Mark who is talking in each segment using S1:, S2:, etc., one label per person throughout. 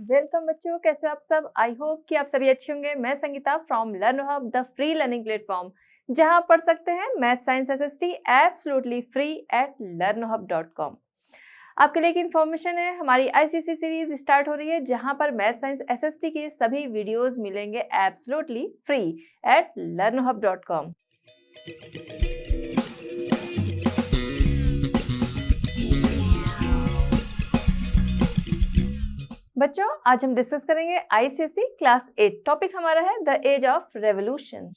S1: Welcome बच्चों, कैसे हो आप सब। आई होप कि आप सभी अच्छे होंगे। मैं Sangeeta from learn hub, the free learning platform, जहां पढ़ सकते हैं math science SST absolutely free at learnhub.com। आपके लिए एक इन्फॉर्मेशन है, हमारी आईसीसी सीरीज स्टार्ट हो रही है जहां पर मैथ साइंस एसएसटी के सभी वीडियोस मिलेंगे एब्सोल्युटली फ्री एट learnhub.com। बच्चों, आज हम डिस्कस करेंगे आईसीएसई क्लास 8। टॉपिक हमारा है द एज ऑफ रेवोल्यूशन।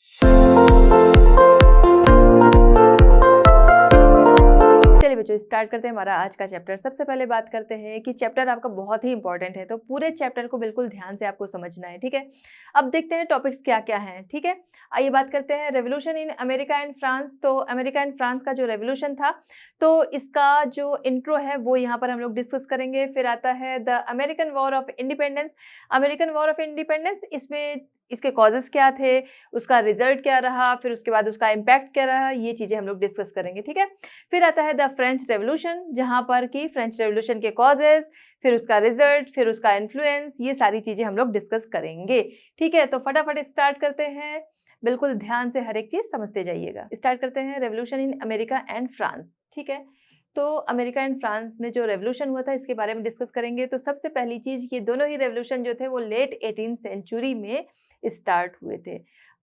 S1: चलिए बच्चों, स्टार्ट करते हैं हमारा आज का चैप्टर। सबसे पहले बात करते हैं कि चैप्टर आपका बहुत ही इंपॉर्टेंट है, तो पूरे चैप्टर को बिल्कुल ध्यान से आपको समझना है, ठीक है। अब देखते हैं टॉपिक्स क्या क्या हैं, ठीक है। आइए बात करते हैं revolution in America and France. तो अमेरिका एंड फ्रांस का जो रेवोल्यूशन था, तो इसका जो इंट्रो है वो यहाँ पर हम लोग डिस्कस करेंगे। फिर आता है the American war of independence. American war of independence, इसमें इसके कॉजेस क्या थे, उसका रिजल्ट क्या रहा, फिर उसके बाद उसका इम्पैक्ट क्या रहा, ये चीज़ें हम लोग डिस्कस करेंगे, ठीक है। फिर आता है द फ्रेंच रेवोल्यूशन, जहाँ पर कि फ्रेंच रेवोल्यूशन के कॉजेज, फिर उसका रिजल्ट, फिर उसका इन्फ्लुएंस, ये सारी चीज़ें हम लोग डिस्कस करेंगे, ठीक है। तो फटाफट स्टार्ट करते हैं, बिल्कुल ध्यान से हर एक चीज़ समझते जाइएगा। स्टार्ट करते हैं revolution in America and France, ठीक है। तो अमेरिका एंड फ्रांस में जो रेवोल्यूशन हुआ था, इसके बारे में डिस्कस करेंगे। तो सबसे पहली चीज़, ये दोनों ही रेवोल्यूशन जो थे वो लेट 18th सेंचुरी में स्टार्ट हुए थे।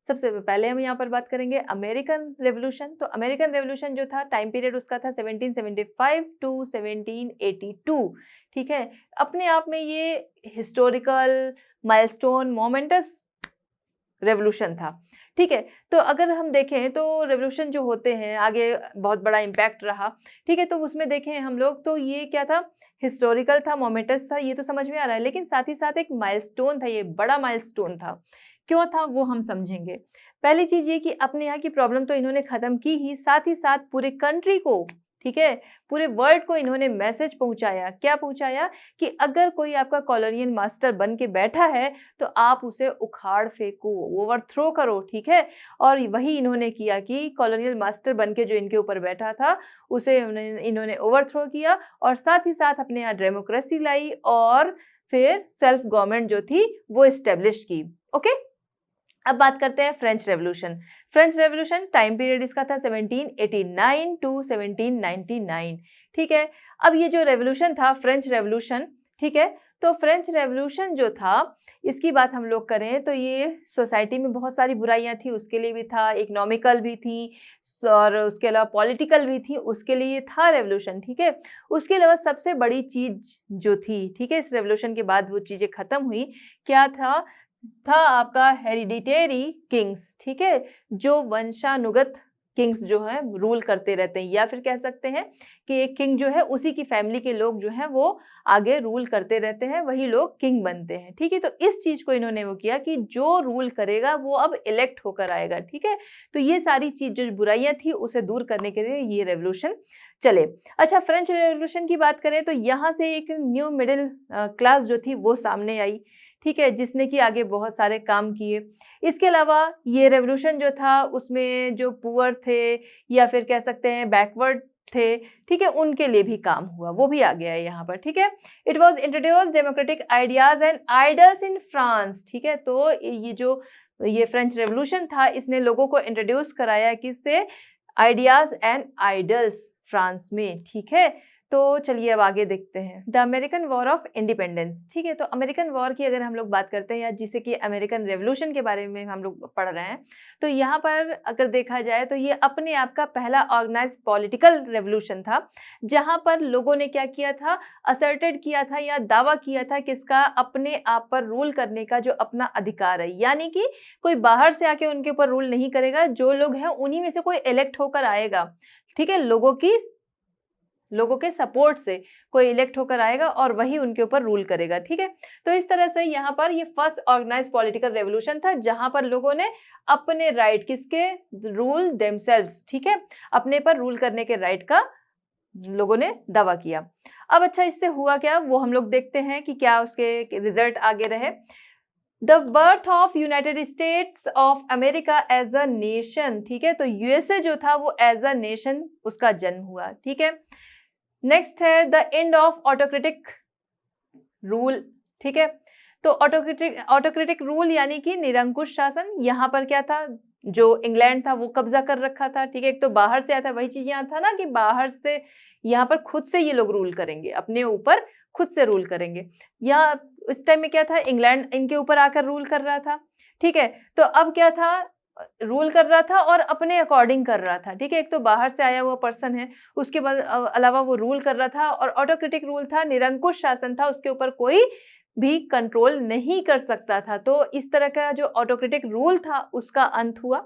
S1: सबसे पहले हम यहाँ पर बात करेंगे अमेरिकन रेवोल्यूशन। तो अमेरिकन रेवोल्यूशन जो था, टाइम पीरियड उसका था 1775 टू 1782, ठीक है। अपने आप में ये हिस्टोरिकल माइलस्टोन मोमेंटस रेवोल्यूशन था, ठीक है। तो अगर हम देखें तो रेवोल्यूशन जो होते हैं आगे बहुत बड़ा इम्पैक्ट रहा, ठीक है। तो उसमें देखें हम लोग तो ये क्या था, हिस्टोरिकल था, मोमेंटस था, ये तो समझ में आ रहा है। लेकिन साथ ही साथ एक माइलस्टोन था, ये बड़ा माइलस्टोन था। क्यों था वो हम समझेंगे। पहली चीज ये कि अपने यहाँ की प्रॉब्लम तो इन्होंने खत्म की ही, साथ ही साथ पूरे कंट्री को, ठीक है, पूरे वर्ल्ड को इन्होंने मैसेज पहुंचाया। क्या पहुंचाया कि अगर कोई आपका कॉलोनियल मास्टर बन के बैठा है तो आप उसे उखाड़ फेंको, ओवरथ्रो करो, ठीक है। और वही इन्होंने किया कि कॉलोनियल मास्टर बन के जो इनके ऊपर बैठा था उसे इन्होंने ओवरथ्रो किया, और साथ ही साथ अपने यहाँ डेमोक्रेसी लाई, और फिर सेल्फ गवर्नमेंट जो थी वो इस्टेब्लिश की, ओके। अब बात करते हैं French revolution. French revolution time period इसका था 1789 टू 1799, ठीक है। अब ये जो रेवोल्यूशन था फ्रेंच रेवोल्यूशन, ठीक है, तो फ्रेंच रेवोल्यूशन जो था, इसकी बात हम लोग करें तो ये सोसाइटी में बहुत सारी बुराइयां थी, उसके लिए भी था, इकोनॉमिकल भी थी, और उसके अलावा पॉलिटिकल भी थी, उसके लिए था रेवोल्यूशन, ठीक है। उसके अलावा सबसे बड़ी चीज जो थी, ठीक है, इस रेवोल्यूशन के बाद वो चीजें खत्म हुई, क्या था आपका हेरिडिटेरी किंग्स, ठीक है, जो वंशानुगत किंग्स जो है रूल करते रहते हैं, या फिर कह सकते हैं कि एक किंग जो है उसी की फैमिली के लोग जो हैं वो आगे रूल करते रहते हैं, वही लोग किंग बनते हैं, ठीक है। तो इस चीज को इन्होंने वो किया कि जो रूल करेगा वो अब इलेक्ट होकर आएगा, ठीक है। तो ये सारी चीज जो बुराइयां थी उसे दूर करने के लिए ये रेवोल्यूशन चले। अच्छा, फ्रेंच रेवोल्यूशन की बात करें तो यहाँ से एक न्यू मिडिल क्लास जो थी वो सामने आई, ठीक है, जिसने कि आगे बहुत सारे काम किए। इसके अलावा ये रेवोल्यूशन जो था उसमें जो पुअर थे या फिर कह सकते हैं बैकवर्ड थे, ठीक है, उनके लिए भी काम हुआ, वो भी आ गया है यहाँ पर, ठीक है। It was introduce democratic ideas and idols in France, ठीक है। तो ये फ्रेंच रेवोल्यूशन था, इसने लोगों को इंट्रोड्यूस कराया किससे, आइडियाज एंड आइडल्स फ्रांस में, ठीक है। तो चलिए अब आगे देखते हैं the American war of independence, ठीक है। तो अमेरिकन वॉर की अगर हम लोग बात करते हैं, या जिसे कि अमेरिकन रेवोल्यूशन के बारे में हम लोग पढ़ रहे हैं, तो यहाँ पर अगर देखा जाए तो ये अपने आप का पहला ऑर्गेनाइज पॉलिटिकल रेवोल्यूशन था, जहाँ पर लोगों ने क्या किया था, असर्टेड किया था या दावा किया था किसका, अपने आप पर रूल करने का जो अपना अधिकार है, यानी कि कोई बाहर से आके उनके ऊपर रूल नहीं करेगा, जो लोग हैं उन्हीं में से कोई इलेक्ट होकर आएगा, ठीक है, लोगों के सपोर्ट से कोई इलेक्ट होकर आएगा और वही उनके ऊपर रूल करेगा, ठीक है। तो इस तरह से यहाँ पर ये फर्स्ट ऑर्गेनाइज पॉलिटिकल रेवोल्यूशन था, जहां पर लोगों ने अपने राइट, किसके, रूल देमसेल्व्स, ठीक है, अपने पर रूल करने के राइट का लोगों ने दावा किया। अब अच्छा, इससे हुआ क्या वो हम लोग देखते हैं कि क्या उसके रिजल्ट आगे रहे। The birth of United States of America as a nation, ठीक है, तो यूएसए जो था वो एज अ नेशन उसका जन्म हुआ, ठीक है। नेक्स्ट है the end of autocratic rule, ठीक है। तो ऑटोक्रेटिक रूल यानी कि निरंकुश शासन। यहाँ पर क्या था, जो इंग्लैंड था वो कब्जा कर रखा था, ठीक है। एक तो बाहर से आता, वही चीज यहाँ था ना कि बाहर से यहाँ पर खुद से ये लोग रूल करेंगे, अपने ऊपर खुद से रूल करेंगे। यहाँ उस टाइम में क्या था, इंग्लैंड इनके ऊपर आकर रूल कर रहा था, ठीक है। तो अब क्या था, रूल कर रहा था और अपने अकॉर्डिंग कर रहा था, ठीक है। एक तो बाहर से आया हुआ पर्सन है, उसके बाद अलावा वो रूल कर रहा था, और ऑटोक्रेटिक रूल था, निरंकुश शासन था, उसके ऊपर कोई भी कंट्रोल नहीं कर सकता था। तो इस तरह का जो ऑटोक्रेटिक रूल था उसका अंत हुआ,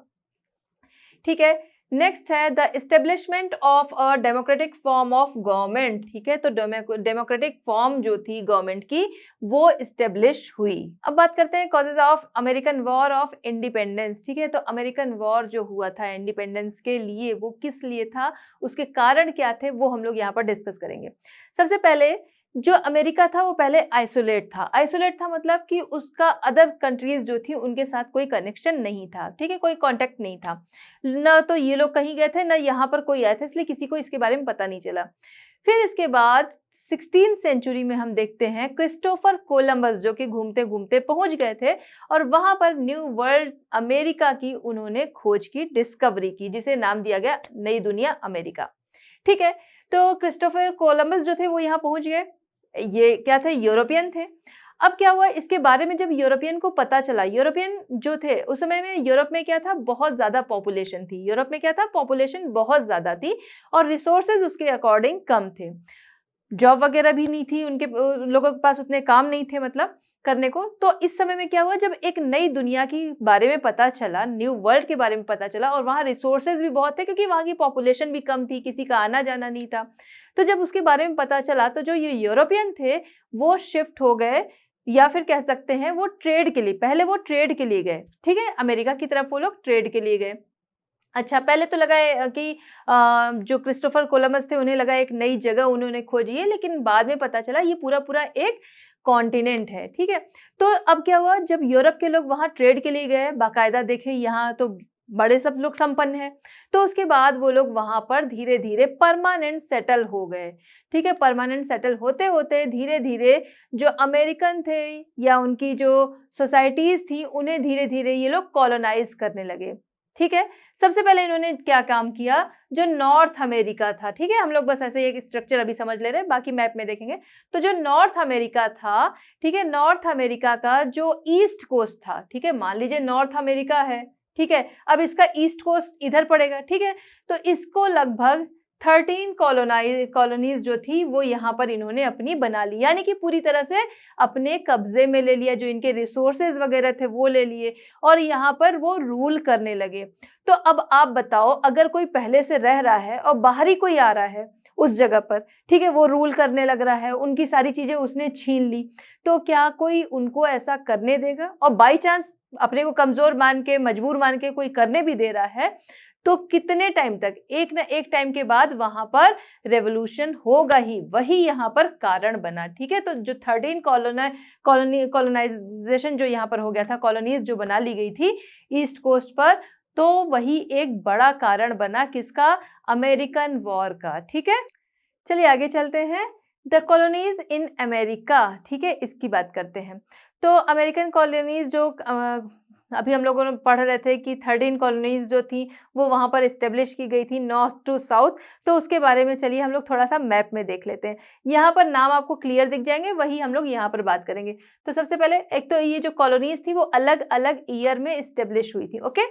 S1: ठीक है। नेक्स्ट है the establishment of a democratic form of government, ठीक है। तो डेमोक्रेटिक फॉर्म जो थी गवर्नमेंट की वो एस्टेब्लिश हुई। अब बात करते हैं causes of American war of independence, ठीक है। तो अमेरिकन वॉर जो हुआ था इंडिपेंडेंस के लिए, वो किस लिए था, उसके कारण क्या थे, वो हम लोग यहाँ पर डिस्कस करेंगे। सबसे पहले जो अमेरिका था वो पहले आइसोलेट था। आइसोलेट था मतलब कि उसका अदर कंट्रीज जो थी उनके साथ कोई कनेक्शन नहीं था, ठीक है, कोई कांटेक्ट नहीं था, ना तो ये लोग कहीं गए थे ना यहाँ पर कोई आया था, इसलिए किसी को इसके बारे में पता नहीं चला। फिर इसके बाद 16th सेंचुरी में हम देखते हैं क्रिस्टोफर कोलंबस जो कि घूमते घूमते पहुंच गए थे और वहां पर न्यू वर्ल्ड अमेरिका की उन्होंने खोज की, डिस्कवरी की, जिसे नाम दिया गया नई दुनिया अमेरिका, ठीक है। तो क्रिस्टोफर कोलंबस जो थे वो यहाँ पहुंच गए, ये क्या थे, यूरोपियन थे। अब क्या हुआ, इसके बारे में जब यूरोपियन को पता चला, यूरोपियन जो थे उस समय में यूरोप में क्या था, बहुत ज्यादा पॉपुलेशन थी, यूरोप में क्या था, पॉपुलेशन बहुत ज्यादा थी और रिसोर्सेज उसके अकॉर्डिंग कम थे, जॉब वगैरह भी नहीं थी उनके लोगों के पास, उतने काम नहीं थे मतलब करने को। तो इस समय में क्या हुआ, जब एक नई दुनिया के बारे में पता चला, न्यू वर्ल्ड के बारे में पता चला, और वहाँ रिसोर्सेज भी बहुत थे क्योंकि वहाँ की पॉपुलेशन भी कम थी, किसी का आना जाना नहीं था। तो जब उसके बारे में पता चला तो जो ये यूरोपियन थे वो शिफ्ट हो गए, या फिर कह सकते हैं वो ट्रेड के लिए, पहले वो ट्रेड के लिए गए, ठीक है, अमेरिका की तरफ वो लोग ट्रेड के लिए गए। अच्छा, पहले तो लगा कि जो क्रिस्टोफर कोलंबस थे उन्हें लगा एक नई जगह उन्होंने खोजी है, लेकिन बाद में पता चला ये पूरा पूरा एक कॉन्टिनेंट है, ठीक है। तो अब क्या हुआ, जब यूरोप के लोग वहां ट्रेड के लिए गए, बाकायदा देखे यहाँ तो बड़े सब लोग संपन्न हैं, तो उसके बाद वो लोग वहां पर धीरे धीरे परमानेंट सेटल हो गए, ठीक है। परमानेंट सेटल होते होते धीरे धीरे जो अमेरिकन थे या उनकी जो सोसाइटीज थी उन्हें धीरे धीरे ये लोग कॉलोनाइज करने लगे, ठीक है। सबसे पहले इन्होंने क्या काम किया, जो नॉर्थ अमेरिका था, ठीक है, हम लोग बस ऐसे एक स्ट्रक्चर अभी समझ ले रहे हैं, बाकी मैप में देखेंगे। तो जो नॉर्थ अमेरिका था, ठीक है, नॉर्थ अमेरिका का जो ईस्ट कोस्ट था, ठीक है, मान लीजिए नॉर्थ अमेरिका है, ठीक है, अब इसका ईस्ट कोस्ट इधर पड़ेगा, ठीक है। तो इसको लगभग 13 कॉलोनीज जो थी वो यहाँ पर इन्होंने अपनी बना ली, यानी कि पूरी तरह से अपने कब्जे में ले लिया, जो इनके रिसोर्सेज वगैरह थे वो ले लिए और यहाँ पर वो रूल करने लगे। तो अब आप बताओ, अगर कोई पहले से रह रहा है और बाहरी कोई आ रहा है उस जगह पर, ठीक है, वो रूल करने लग रहा है, उनकी सारी चीजें उसने छीन ली, तो क्या कोई उनको ऐसा करने देगा? और बाई चांस अपने को कमजोर मान के, मजबूर मान के कोई करने भी दे रहा है, तो कितने टाइम तक, एक ना एक टाइम के बाद वहां पर रेवोल्यूशन होगा ही, वही यहाँ पर कारण बना, ठीक है। तो जो 13 कॉलोनाइजेशन जो यहाँ पर हो गया था, कॉलोनीज जो बना ली गई थी ईस्ट कोस्ट पर, तो वही एक बड़ा कारण बना किसका, अमेरिकन वॉर का, ठीक है। चलिए आगे चलते हैं, द कॉलोनीज इन अमेरिका, ठीक है, इसकी बात करते हैं। तो अमेरिकन कॉलोनीज जो अभी हम लोगों ने पढ़ रहे थे कि 13 कॉलोनीज जो थी वो वहां पर इस्टेब्लिश की गई थी नॉर्थ टू साउथ, तो उसके बारे में चलिए हम लोग थोड़ा सा मैप में देख लेते हैं। यहाँ पर नाम आपको क्लियर दिख जाएंगे, वही हम लोग यहाँ पर बात करेंगे। तो सबसे पहले एक तो ये जो कॉलोनीज थी वो अलग अलग ईयर में इस्टेब्लिश हुई थी, ओके।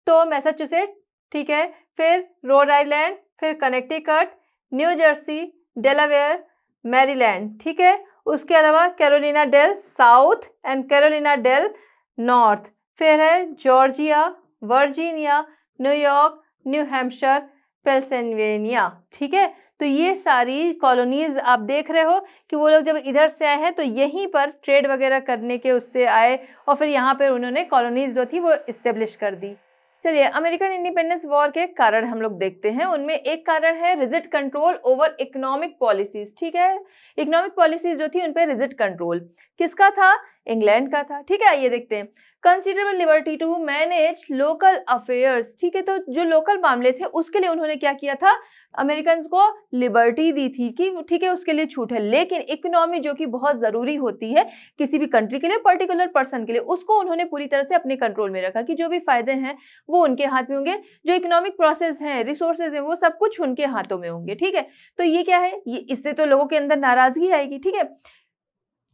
S1: तो मैसाचुसेट, ठीक है, फिर रोड आइलैंड, फिर Connecticut, New Jersey, Delaware, Maryland, ठीक है। उसके अलावा कैरोलिना डेल साउथ एंड कैरोलिना डेल नॉर्थ, फिर है Georgia, Virginia, New York, New Hampshire, Pennsylvania, ठीक है। तो ये सारी कॉलोनीज आप देख रहे हो कि वो लोग जब इधर से आए हैं तो यहीं पर ट्रेड वगैरह करने के उससे आए और फिर यहाँ पर उन्होंने कॉलोनीज जो थी वो इस्टेब्लिश कर दी। चलिए अमेरिकन इंडिपेंडेंस वॉर के कारण हम लोग देखते हैं। उनमें एक कारण है rigid control over economic policies, ठीक है। इकोनॉमिक पॉलिसीज जो थी उन पे रिजिड कंट्रोल किसका था, इंग्लैंड का था। ठीक है, आइए देखते हैं। Considerable liberty to manage local affairs, ठीक है, तो जो लोकल मामले थे उसके लिए उन्होंने क्या किया था, अमेरिकन को लिबर्टी दी थी कि ठीक है उसके लिए छूट है, लेकिन इकोनॉमी जो कि बहुत जरूरी होती है किसी भी कंट्री के लिए, पर्टिकुलर पर्सन के लिए, उसको उन्होंने पूरी तरह से अपने कंट्रोल में रखा कि जो भी फायदे हैं वो उनके हाथ में होंगे, जो इकोनॉमिक प्रोसेस है, रिसोर्सेज है, वो सब कुछ उनके हाथों में होंगे। ठीक है, तो ये क्या है, ये इससे तो लोगों के अंदर नाराजगी आएगी। ठीक है,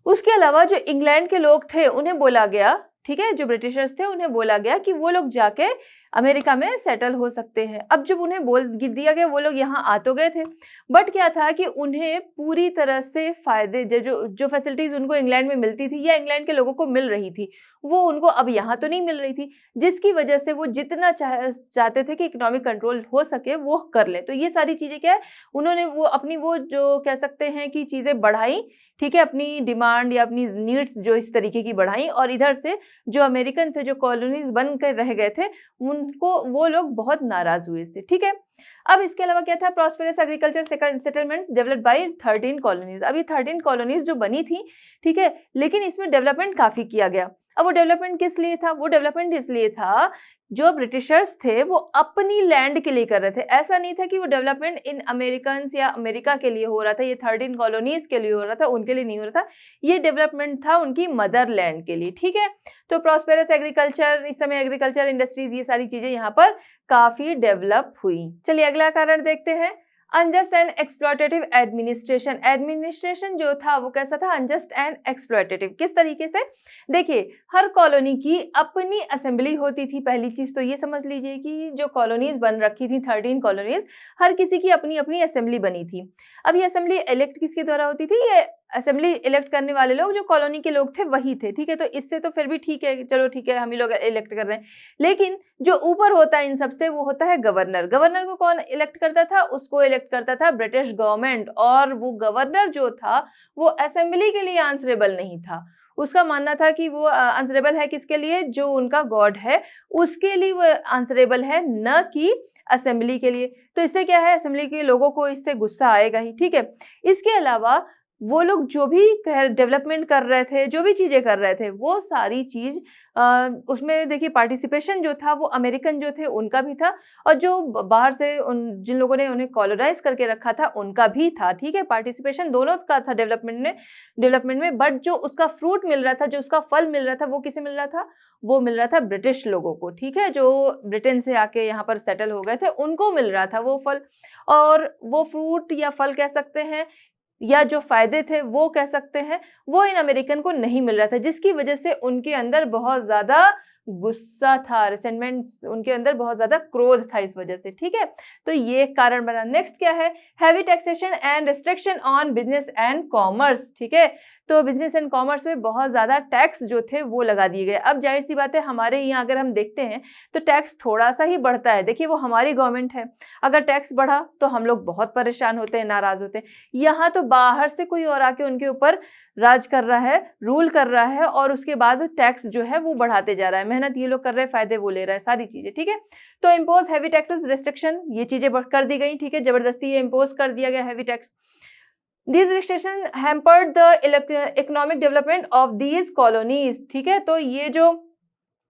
S1: उसके अलावा जो इंग्लैंड के लोग थे उन्हें बोला गया, ठीक है, जो ब्रिटिशर्स थे उन्हें बोला गया कि वो लोग जाके अमेरिका में सेटल हो सकते हैं। अब जब उन्हें बोल दिया गया, वो लोग यहाँ आ तो गए थे, बट क्या था कि उन्हें पूरी तरह से फायदे जो जो फैसिलिटीज उनको इंग्लैंड में मिलती थी या इंग्लैंड के लोगों को मिल रही थी, वो उनको अब यहाँ तो नहीं मिल रही थी, जिसकी वजह से वो जितना चाहते थे कि इकोनॉमिक कंट्रोल हो सके वो कर ले। तो ये सारी चीजें क्या है, उन्होंने वो अपनी वो जो कह सकते हैं कि चीजें बढ़ाई, ठीक है, अपनी डिमांड या अपनी नीड्स जो इस तरीके की बढ़ाई, और इधर से जो अमेरिकन थे, जो कॉलोनीज बन कर रह गए थे, उनको वो लोग बहुत नाराज हुए इससे। ठीक है, अब इसके अलावा क्या था, prosperous agriculture settlements developed by 13 colonies. अभी 13 कॉलोनीज जो बनी थी, ठीक है, लेकिन इसमें डेवलपमेंट काफी किया गया। अब वो डेवलपमेंट किस लिए था, वो डेवलपमेंट इसलिए था, जो ब्रिटिशर्स थे वो अपनी लैंड के लिए कर रहे थे। ऐसा नहीं था कि वो डेवलपमेंट इन अमेरिकन या अमेरिका के लिए हो रहा था, ये 13 कॉलोनीज के लिए हो रहा था, उनके लिए नहीं हो रहा था, ये डेवलपमेंट था उनकी मदर लैंड के लिए। ठीक है, तो प्रॉस्पेरस एग्रीकल्चर, इस समय एग्रीकल्चर इंडस्ट्रीज, ये सारी चीजें यहाँ पर काफी डेवलप हुई। चलिए अगला कारण देखते हैं, unjust and exploitative administration. Administration जो था वो कैसा था, अनजस्ट एंड एक्सप्लॉयटेटिव। किस तरीके से, देखिए हर कॉलोनी की अपनी असेंबली होती थी। पहली चीज तो ये समझ लीजिए कि जो कॉलोनीज बन रखी थी, 13 कॉलोनीज, हर किसी की अपनी अपनी असेंबली बनी थी। अब ये असेंबली इलेक्ट किसके द्वारा होती थी, ये असेंबली इलेक्ट करने वाले लोग जो कॉलोनी के लोग थे वही थे। ठीक है, तो इससे तो फिर भी ठीक है, चलो ठीक है, हम ही लोग इलेक्ट कर रहे हैं, लेकिन जो ऊपर होता है इन सबसे वो होता है गवर्नर। गवर्नर को कौन इलेक्ट करता था, उसको इलेक्ट करता था ब्रिटिश गवर्नमेंट, और वो गवर्नर जो था वो असेंबली के लिए आंसरेबल नहीं था। उसका मानना था कि वो आंसरेबल है किसके लिए, जो उनका गॉड है उसके लिए वो आंसरेबल है, न कि असेंबली के लिए। तो इससे क्या है, असेंबली के लोगों को इससे गुस्सा आएगा ही। ठीक है, इसके अलावा वो लोग जो भी डेवलपमेंट कर रहे थे, जो भी चीजें कर रहे थे, वो सारी चीज उसमें देखिए पार्टिसिपेशन जो था वो अमेरिकन जो थे उनका भी था, और जो बाहर से जिन लोगों ने उन्हें कॉलोनाइज करके रखा था उनका भी था। ठीक है, पार्टिसिपेशन दोनों का था डेवलपमेंट में, बट जो उसका फ्रूट मिल रहा था, जो उसका फल मिल रहा था, वो किसे मिल रहा था, वो मिल रहा था ब्रिटिश लोगों को। ठीक है, जो ब्रिटेन से आके यहाँ पर सेटल हो गए थे उनको मिल रहा था वो फल, और वो फ्रूट या फल कह सकते हैं, या जो फायदे थे वो कह सकते हैं, वो इन अमेरिकन को नहीं मिल रहा था, जिसकी वजह से उनके अंदर बहुत ज्यादा गुस्सा था, रिसेंटमेंट, उनके अंदर बहुत ज्यादा क्रोध था इस वजह से। ठीक है, तो ये कारण बना। नेक्स्ट क्या है, heavy taxation and restriction on business and commerce. ठीक है, तो बिजनेस एंड कॉमर्स में बहुत ज्यादा टैक्स जो थे वो लगा दिए गए। अब जाहिर सी बात है, हमारे यहाँ अगर हम देखते हैं तो टैक्स थोड़ा सा ही बढ़ता है, देखिए वो हमारी गवर्नमेंट है, अगर टैक्स बढ़ा तो हम लोग बहुत परेशान होते हैं, नाराज होते हैं। यहाँ तो बाहर से कोई और आके उनके ऊपर राज कर रहा है, रूल कर रहा है, और उसके बाद टैक्स जो है वो बढ़ाते जा रहा है। मेहनत ये लोग कर रहे हैं, फायदे वो ले रहा है, सारी चीजें। ठीक है, तो इम्पोज हैवी टैक्सेस, रिस्ट्रिक्शन, ये चीजें कर दी गई। ठीक है, जबरदस्ती ये इम्पोज कर दिया गया heavy tax. These restrictions hampered the economic development of these colonies। ठीक है, तो ये जो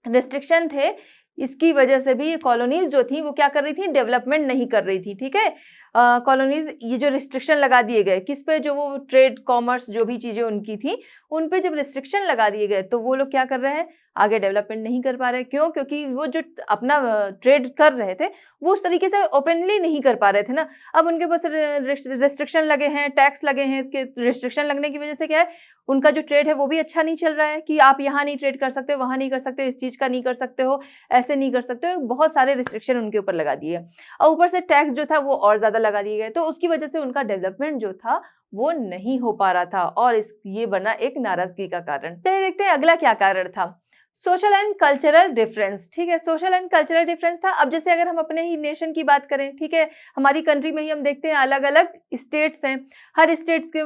S1: रिस्ट्रिक्शन थे इसकी वजह से भी कॉलोनीज जो थी वो क्या कर रही थी, डेवलपमेंट नहीं कर रही थी। ठीक है, कॉलोनीज, ये जो रिस्ट्रिक्शन लगा दिए गए किस पे, जो वो ट्रेड कॉमर्स जो भी चीजें उनकी थी उन पे जब रिस्ट्रिक्शन लगा दिए गए तो वो लोग क्या कर रहे हैं, आगे डेवलपमेंट नहीं कर पा रहे। क्यों, क्योंकि वो जो अपना ट्रेड कर रहे थे वो उस तरीके से ओपनली नहीं कर पा रहे थे ना। अब उनके पास रिस्ट्रिक्शन लगे हैं, टैक्स लगे हैं, कि रिस्ट्रिक्शन लगने की वजह से क्या है, उनका जो ट्रेड है वो भी अच्छा नहीं चल रहा है, कि आप यहाँ नहीं ट्रेड कर सकते हो, वहाँ नहीं कर सकते हो, इस चीज का नहीं कर सकते हो, ऐसे नहीं कर सकते हो, बहुत सारे रिस्ट्रिक्शन उनके ऊपर लगा दिए, और ऊपर से टैक्स जो था वो और ज्यादा लगा दिए गए। तो उसकी वजह से उनका डेवलपमेंट जो था वो नहीं हो पा रहा था, और ये बना एक नाराजगी का कारण। चलिए देखते हैं अगला क्या कारण था, सोशल एंड कल्चरल डिफरेंस। ठीक है, सोशल एंड कल्चरल डिफरेंस था। अब जैसे अगर हम अपने ही नेशन की बात करें, ठीक है, हमारी कंट्री में ही हम देखते हैं अलग अलग स्टेट्स हैं, हर स्टेट्स के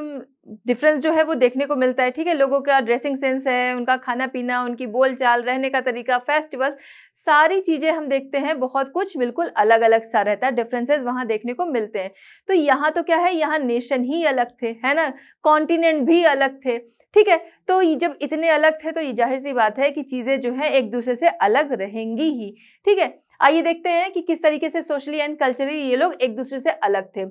S1: डिफरेंस जो है वो देखने को मिलता है, ठीक है। लोगों का ड्रेसिंग सेंस है, उनका खाना पीना, उनकी बोलचाल, रहने का तरीका, फेस्टिवल्स, सारी चीज़ें हम देखते हैं, बहुत कुछ बिल्कुल अलग-अलग सा रहता है, डिफरेंसेस वहाँ देखने को मिलते हैं। तो यहाँ तो क्या है, यहाँ नेशन ही अलग थे, है ना? कॉन्टिनेंट भी अलग थे, ठीक है। तो ये जब इतने अलग थे तो ये ज़ाहिर-सी बात है कि चीज़ें जो हैं एक-दूसरे से अलग रहेंगी ही, ठीक है। आइए देखते हैं कि किस तरीके से सोशली एंड कल्चरली ये लोग एक-दूसरे से अलग थे।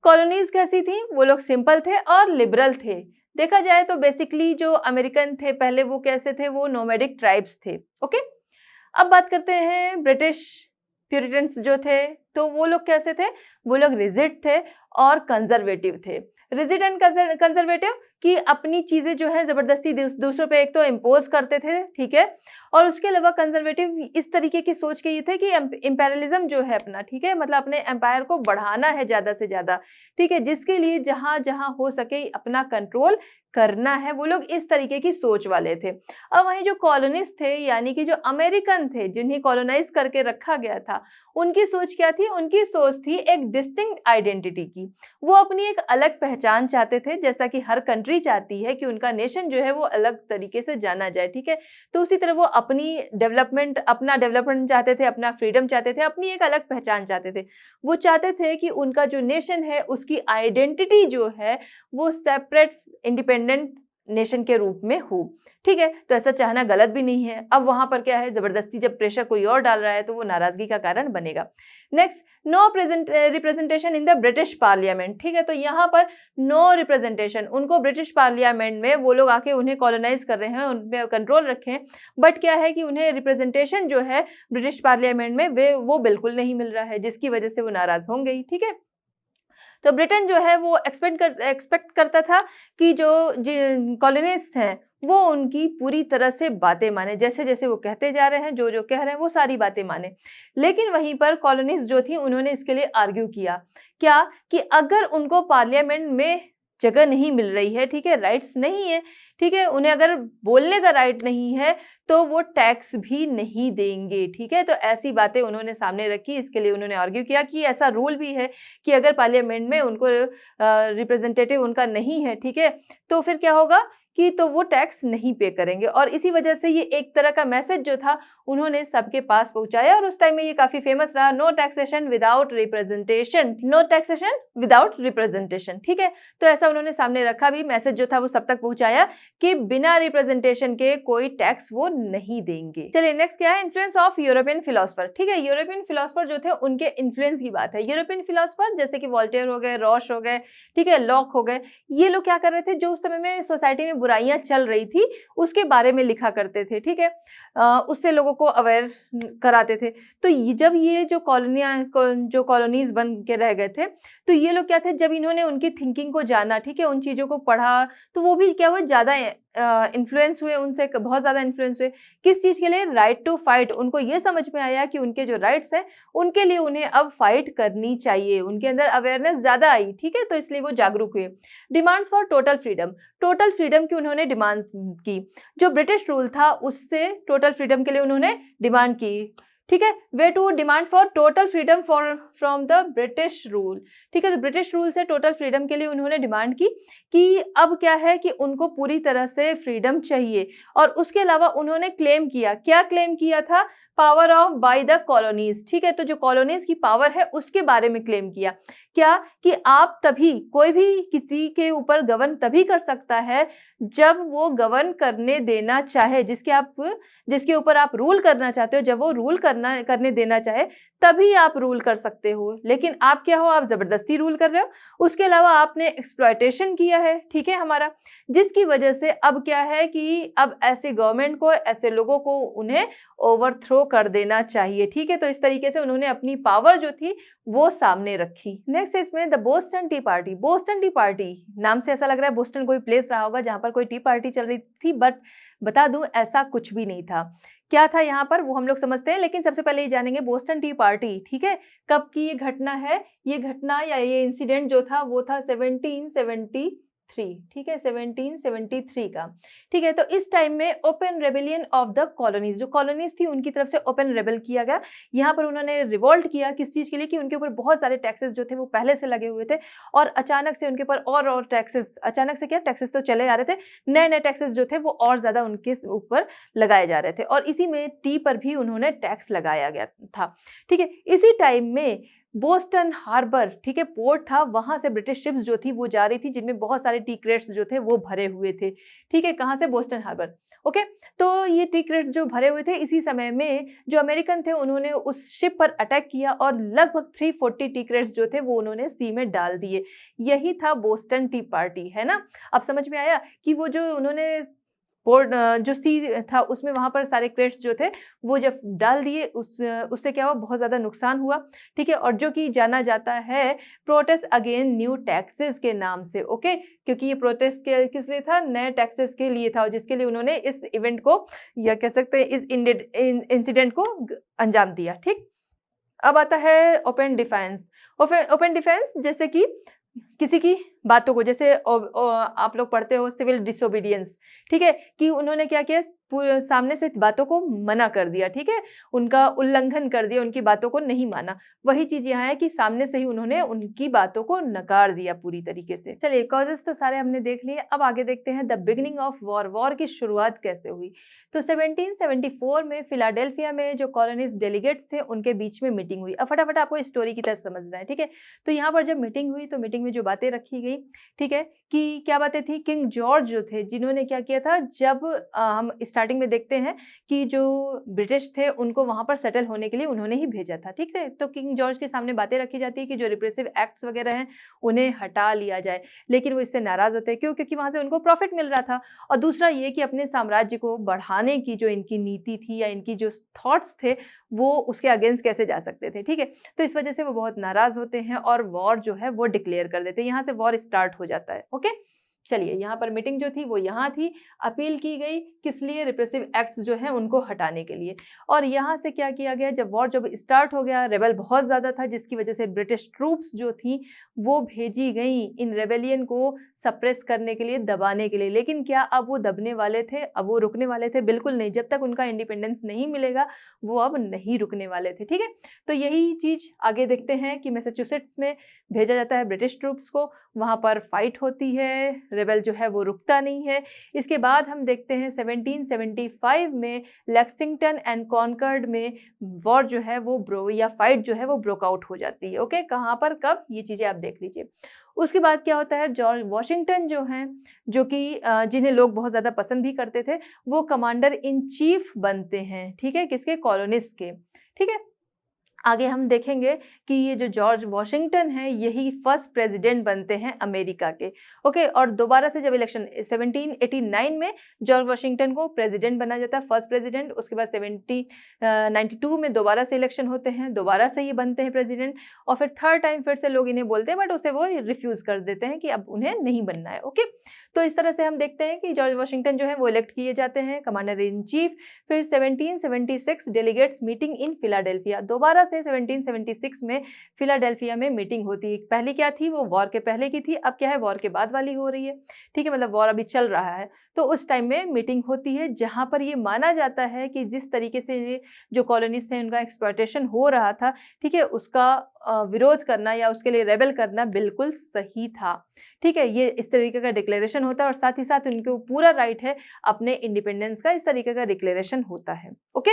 S1: कॉलोनीज कैसी थी? वो लोग सिंपल थे और लिबरल थे। देखा जाए तो बेसिकली जो अमेरिकन थे पहले, वो कैसे थे? वो नोमैडिक ट्राइब्स थे। ओके, अब बात करते हैं ब्रिटिश प्यूरिटन्स जो थे, तो वो लोग कैसे थे? वो लोग रिजिड थे और कंजर्वेटिव थे। रिजिड एंड कंजर्वेटिव कि अपनी चीजें जो है जबरदस्ती दूसरों पे एक तो इम्पोज करते थे, ठीक है। और उसके अलावा कंजर्वेटिव इस तरीके की सोच के ये थे कि इम्पेरियलिज्म जो है अपना, ठीक है, मतलब अपने एम्पायर को बढ़ाना है ज्यादा से ज्यादा, ठीक है, जिसके लिए जहां जहां हो सके अपना कंट्रोल करना है। वो लोग इस तरीके की सोच वाले थे। अब वहीं जो कॉलोनिस्ट थे, यानी कि जो अमेरिकन थे, जिन्हें कॉलोनाइज करके रखा गया था, उनकी सोच क्या थी? उनकी सोच थी एक डिस्टिंक्ट आइडेंटिटी की। वो अपनी एक अलग पहचान चाहते थे, जैसा कि हर कंट्री चाहती है कि उनका नेशन जो है वो अलग तरीके से जाना जाए, ठीक है। तो उसी तरह वो अपना डेवलपमेंट चाहते थे, अपना फ्रीडम चाहते थे, अपनी एक अलग पहचान चाहते थे। वो चाहते थे कि उनका जो नेशन है उसकी आइडेंटिटी जो है वो सेपरेट इंडिपेंडेंट नेशन के रूप में हो, ठीक है। तो ऐसा चाहना गलत भी नहीं है। अब वहां पर क्या है, जबरदस्ती जब प्रेशर कोई और डाल रहा है तो वो नाराजगी का कारण बनेगा। Next, no representation in the British parliament, ठीक है। तो यहाँ पर नो रिप्रेजेंटेशन, उनको ब्रिटिश पार्लियामेंट में वो लोग आके उन्हें कॉलोनाइज कर रहे हैं, उन पे कंट्रोल रखे हैं, बट क्या है कि उन्हें रिप्रेजेंटेशन जो है ब्रिटिश पार्लियामेंट में वो बिल्कुल नहीं मिल रहा है, जिसकी वजह से वो नाराज होंगे ही, ठीक है। तो ब्रिटेन जो है वो एक्सपेक्ट करता था कि जो कॉलोनिस्ट हैं वो उनकी पूरी तरह से बातें माने, जैसे जैसे वो कहते जा रहे हैं, जो जो कह रहे हैं वो सारी बातें माने। लेकिन वहीं पर कॉलोनिस्ट जो थी उन्होंने इसके लिए आर्ग्यू किया, क्या कि अगर उनको पार्लियामेंट में जगह नहीं मिल रही है, ठीक है, राइट्स नहीं है, ठीक है, उन्हें अगर बोलने का राइट नहीं है तो वो टैक्स भी नहीं देंगे, ठीक है। तो ऐसी बातें उन्होंने सामने रखी। इसके लिए उन्होंने आर्ग्यू किया कि ऐसा रूल भी है कि अगर पार्लियामेंट में उनको रिप्रेजेंटेटिव उनका नहीं है, ठीक है, तो फिर क्या होगा कि तो वो टैक्स नहीं पे करेंगे। और इसी वजह से ये एक तरह का मैसेज जो था उन्होंने सबके पास पहुंचाया, और उस टाइम में ये काफी फेमस रहा, no taxation without representation, no taxation without representation, ठीक है। तो ऐसा उन्होंने सामने रखा भी, मैसेज जो था वो सब तक पहुंचाया कि बिना रिप्रेजेंटेशन के कोई टैक्स वो नहीं देंगे। चलिए नेक्स्ट क्या है, इन्फ्लुएंस ऑफ यूरोपियन फिलोसफर, ठीक है। यूरोपियन फिलोसफर जो थे उनके इन्फ्लुएंस की बात है। यूरोपियन फिलोसफर जैसे कि वॉल्टेयर हो गए, रॉश हो गए, ठीक है, लॉक हो गए, ये लोग क्या कर रहे थे, जो उस समय में सोसाइटी में बुराइयां चल रही थी उसके बारे में लिखा करते थे, ठीक है, उससे लोगों को अवेयर कराते थे। तो जब ये जो कॉलोनीज बन के रह गए थे, तो ये लोग क्या थे, जब इन्होंने उनकी थिंकिंग को जाना, ठीक है, उन चीजों को पढ़ा, तो वो भी क्या हुए, ज्यादा इन्फ्लुएंस हुए उनसे, बहुत ज्यादा इन्फ्लुएंस हुए। किस चीज के लिए? Right to fight. उनको ये समझ में आया कि उनके जो राइट्स हैं उनके लिए उन्हें अब फाइट करनी चाहिए, उनके अंदर अवेयरनेस ज्यादा आई, ठीक है, तो इसलिए वो जागरूक हुए। डिमांड्स फॉर टोटल फ्रीडम की उन्होंने डिमांड की। जो ब्रिटिश रूल था उससे टोटल फ्रीडम के लिए उन्होंने डिमांड की, ठीक है। Way to demand for total freedom from the British rule, ठीक है। तो ब्रिटिश रूल से टोटल फ्रीडम के लिए उन्होंने डिमांड की कि अब क्या है कि उनको पूरी तरह से फ्रीडम चाहिए। और उसके अलावा उन्होंने क्लेम किया, क्या क्लेम किया था? Power of by the colonies, ठीक है। तो जो कॉलोनीज की पावर है उसके बारे में क्लेम किया, क्या कि आप तभी, कोई भी किसी के ऊपर गवर्न तभी कर सकता है जब वो गवर्न करने देना चाहे, जिसके ऊपर आप रूल करना चाहते हो, जब वो रूल करने देना चाहे तभी आप रूल कर सकते हो। लेकिन आप क्या हो, आप जबरदस्ती रूल कर रहे हो। उसके अलावा आपने एक्सप्लॉयटेशन किया है, ठीक है, हमारा, जिसकी वजह से अब क्या है कि अब ऐसे गवर्नमेंट को, ऐसे लोगों को उन्हें ओवरथ्रो कर देना चाहिए, ठीक है। तो इस तरीके से उन्होंने अपनी पावर जो थी वो सामने रखी। नेक्स्ट इसमें the Boston T party. Boston T party नाम से ऐसा लग रहा है बोस्टन कोई प्लेस रहा होगा जहां पर कोई टी पार्टी चल रही थी, बट बता दूं ऐसा कुछ भी नहीं था। क्या था यहाँ पर वो हम लोग समझते हैं, लेकिन सबसे पहले ये जानेंगे बोस्टन टी पार्टी, ठीक है, कब की ये घटना है। ये घटना या ये इंसिडेंट जो था वो था 1773 ठीक है, 1773 का। ठीक है, तो इस टाइम में open rebellion of the colonies, जो कॉलोनीज थी उनकी तरफ से ओपन रेबेल किया गया। यहाँ पर उन्होंने रिवोल्ट किया, किस चीज के लिए, कि उनके ऊपर बहुत सारे टैक्सेस जो थे वो पहले से लगे हुए थे और अचानक से उनके ऊपर और टैक्सेस, अचानक से क्या, टैक्सेस तो चले आ रहे थे, नए नए टैक्सेस जो थे वो और ज्यादा उनके ऊपर लगाए जा रहे थे और इसी में टी पर भी उन्होंने टैक्स लगाया गया था। ठीक है, इसी टाइम में बोस्टन हार्बर, ठीक है, पोर्ट था, वहां से ब्रिटिश शिप्स जो थी वो जा रही थी जिनमें बहुत सारे टी क्रेट्स जो थे वो भरे हुए थे। ठीक है, कहां से, बोस्टन हार्बर। ओके, तो ये टी क्रेट्स जो भरे हुए थे, इसी समय में जो अमेरिकन थे उन्होंने उस शिप पर अटैक किया और लगभग 340 टी क्रेट्स जो थे वो उन्होंने सी में डाल दिए। यही था बोस्टन टी पार्टी, है ना। अब समझ में आया कि वो जो उन्होंने पोर्ट जो सी था उसमें वहां पर सारे क्रेट्स जो थे वो जब डाल दिए, उससे क्या हुआ, बहुत ज्यादा नुकसान हुआ। ठीक है, और जो कि जाना जाता है प्रोटेस्ट अगेन न्यू टैक्सेस के नाम से। ओके, क्योंकि ये प्रोटेस्ट के किस लिए था, नए टैक्सेस के लिए था, और जिसके लिए उन्होंने इस इवेंट को, या कह सकते हैं इस इंसिडेंट को अंजाम दिया। ठीक, अब आता है ओपन डिफेंस। ओपन डिफेंस जैसे कि किसी की बातों को, जैसे आप लोग पढ़ते हो सिविल डिसोबीडियंस, ठीक है, कि उन्होंने क्या किया, सामने से बातों को मना कर दिया। ठीक है, उनका उल्लंघन कर दिया, उनकी बातों को नहीं माना। वही चीज यहाँ है कि सामने से ही उन्होंने उनकी बातों को नकार दिया पूरी तरीके से। चलिए, कॉजेस तो सारे हमने देख लिए, अब आगे देखते हैं the beginning of war. War की शुरुआत कैसे हुई। तो 1774 में फिलाडेल्फिया में जो कॉलोनीज डेलीगेट्स थे उनके बीच में मीटिंग हुई। अब फटाफट आपको स्टोरी की तरह समझना है। ठीक है, तो यहाँ पर जब मीटिंग हुई तो मीटिंग में जो बातें रखी गई, ठीक है, कि क्या बातें थी, किंग जॉर्ज जो थे जिन्होंने क्या किया था, जब हम स्टार्टिंग में देखते हैं कि जो ब्रिटिश थे उनको वहां पर सेटल होने के लिए उन्होंने ही भेजा था। ठीक है, तो किंग जॉर्ज के सामने बातें रखी जाती है कि जो रिप्रेसिव एक्ट्स वगैरह हैं उन्हें हटा लिया जाए, लेकिन वो इससे नाराज होते हैं। क्यों? क्योंकि वहां से उनको प्रॉफिट मिल रहा था, और दूसरा ये कि अपने साम्राज्य को बढ़ाने की जो इनकी नीति थी या इनकी जो थॉट्स थे वो उसके अगेंस्ट कैसे जा सकते थे। ठीक है, तो इस वजह से वो बहुत नाराज होते हैं और वॉर जो है वो डिक्लेयर कर देते हैं। यहाँ से वॉर स्टार्ट हो जाता है। ओके, चलिए, यहाँ पर मीटिंग जो थी वो यहाँ थी, अपील की गई किस लिए, रिप्रेसिव एक्ट्स जो हैं उनको हटाने के लिए। और यहाँ से क्या किया गया, जब वॉर जब स्टार्ट हो गया, रेबल बहुत ज़्यादा था जिसकी वजह से ब्रिटिश ट्रूप्स जो थी वो भेजी गई इन रेबेलियन को सप्रेस करने के लिए, दबाने के लिए। लेकिन क्या अब वो दबने वाले थे, अब वो रुकने वाले थे? बिल्कुल नहीं। जब तक उनका इंडिपेंडेंस नहीं मिलेगा वो अब नहीं रुकने वाले थे। ठीक है, तो यही चीज़ आगे देखते हैं कि मैसाचुसेट्स में भेजा जाता है ब्रिटिश ट्रूप्स को, वहाँ पर फाइट होती है, रेबल जो है वो रुकता नहीं है। इसके बाद हम देखते हैं 1775 में लेक्सिंगटन एंड कॉनकॉर्ड में वॉर जो है वो फाइट जो है वो ब्रोक आउट हो जाती है। ओके, कहाँ पर, कब, ये चीजें आप देख लीजिए। उसके बाद क्या होता है, जॉर्ज वॉशिंगटन जो हैं, जो कि जिन्हें लोग बहुत ज़्यादा पसंद भी करते थे, वो कमांडर इन चीफ बनते हैं। ठीक है, किसके, कॉलोनिस्ट के। ठीक है, आगे हम देखेंगे कि ये जो जॉर्ज वॉशिंगटन है यही फर्स्ट प्रेसिडेंट बनते हैं अमेरिका के। ओके, और दोबारा से जब इलेक्शन 1789 में जॉर्ज वॉशिंगटन को प्रेसिडेंट बना जाता है, फर्स्ट प्रेसिडेंट। उसके बाद 1792 में दोबारा से इलेक्शन होते हैं, दोबारा से ये बनते हैं प्रेसिडेंट, और फिर थर्ड टाइम फिर से लोग इन्हें बोलते हैं, बट उसे वो रिफ्यूज कर देते हैं कि अब उन्हें नहीं बनना है। ओके, तो इस तरह से हम देखते हैं कि जॉर्ज वॉशिंगटन जो है वो इलेक्ट किए जाते हैं कमांडर इन चीफ। फिर 1776 डेलीगेट्स मीटिंग इन फिलाडेल्फिया, दोबारा से 1776 में फिलाडेल्फिया में मीटिंग होती है। पहली क्या थी, वो वॉर के पहले की थी, अब क्या है, वॉर के बाद वाली हो रही है। ठीक है, मतलब वॉर अभी चल रहा है, तो उस टाइम में मीटिंग होती है जहां पर ये माना जाता है कि जिस तरीके से ये जो कॉलोनिस्ट हैं उनका एक्सप्लॉयटेशन हो रहा था, ठीक है, उसका विरोध करना या उसके लिए रेबेल करना बिल्कुल सही था। ठीक है, ये इस तरीके का डिक्लेरेशन होता है और साथ ही साथ उनको पूरा राइट है अपने इंडिपेंडेंस का, इस तरीके का डिक्लेरेशन होता है। ओके,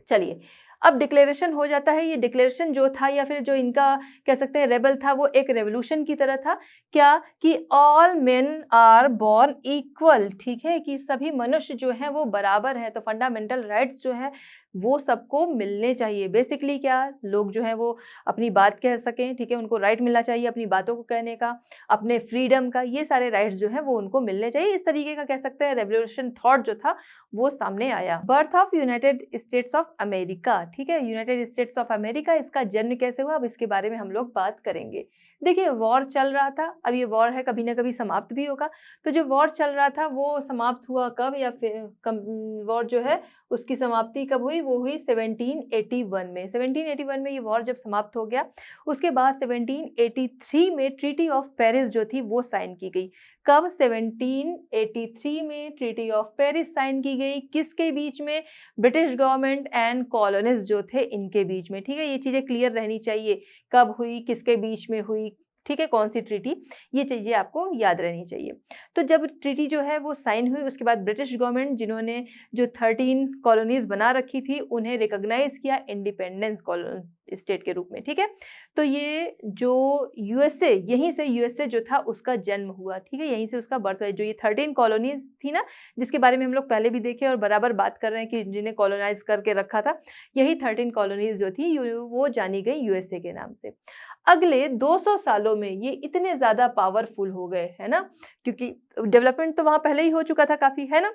S1: चलिए, अब डिक्लेरेशन हो जाता है। ये डिक्लेरेशन जो था या फिर जो इनका कह सकते हैं रेबल था, वो एक रेवोल्यूशन की तरह था। क्या कि all men are born equal, ठीक है, कि सभी मनुष्य जो हैं वो बराबर हैं, तो फंडामेंटल राइट्स जो है वो सबको मिलने चाहिए। बेसिकली क्या, लोग जो हैं वो अपनी बात कह सकें, ठीक है, उनको राइट मिलना चाहिए अपनी बातों को कहने का, अपने फ्रीडम का, ये सारे राइट्स जो हैं वो उनको मिलने चाहिए। इस तरीके का कह सकते हैं रेवोल्यूशन थॉट जो था वो सामने आया। Birth of United States of America, ठीक है, यूनाइटेड स्टेट्स ऑफ अमेरिका, इसका जन्म कैसे हुआ, अब इसके बारे में हम लोग बात करेंगे। देखिए, वॉर चल रहा था, अब ये वॉर है, कभी ना कभी समाप्त भी होगा। तो जो वॉर चल रहा था वो समाप्त हुआ कब, या फिर वॉर जो है उसकी समाप्ति कब हुई, वो हुई 1781 में। 1781 में ये वॉर जब समाप्त हो गया, उसके बाद 1783 में ट्रीटी ऑफ पेरिस जो थी वो साइन की गई। कब? 1783 में ट्रीटी ऑफ पेरिस साइन की गई, किसके बीच में? ब्रिटिश गवर्नमेंट एंड कॉलोनिस्ट जो थे इनके बीच में। ठीक है, ये चीजें क्लियर रहनी चाहिए, कब हुई, किसके बीच में हुई, ठीक है, कौन सी ट्रीटी, ये चीजें आपको याद रहनी चाहिए। तो जब ट्रीटी जो है वो साइन हुई, उसके बाद ब्रिटिश गवर्नमेंट, जिन्होंने जो 13 कॉलोनीज बना रखी थी, उन्हें रिकॉग्नाइज किया इंडिपेंडेंस स्टेट के रूप में। ठीक है, तो ये जो यूएसए, यहीं से यूएसए जो था उसका जन्म हुआ। ठीक है, यहीं से उसका बर्थ हुआ। जो ये 13 कॉलोनीज थी ना, जिसके बारे में हम लोग पहले भी देखे और बराबर बात कर रहे हैं कि जिन्हें कॉलोनाइज करके रखा था, यही 13 कॉलोनीज जो थी वो जानी गई यूएसए के नाम से। अगले 200 सालों में ये इतने ज्यादा पावरफुल हो गए, है ना, क्योंकि डेवलपमेंट तो वहां पहले ही हो चुका था काफी, है ना,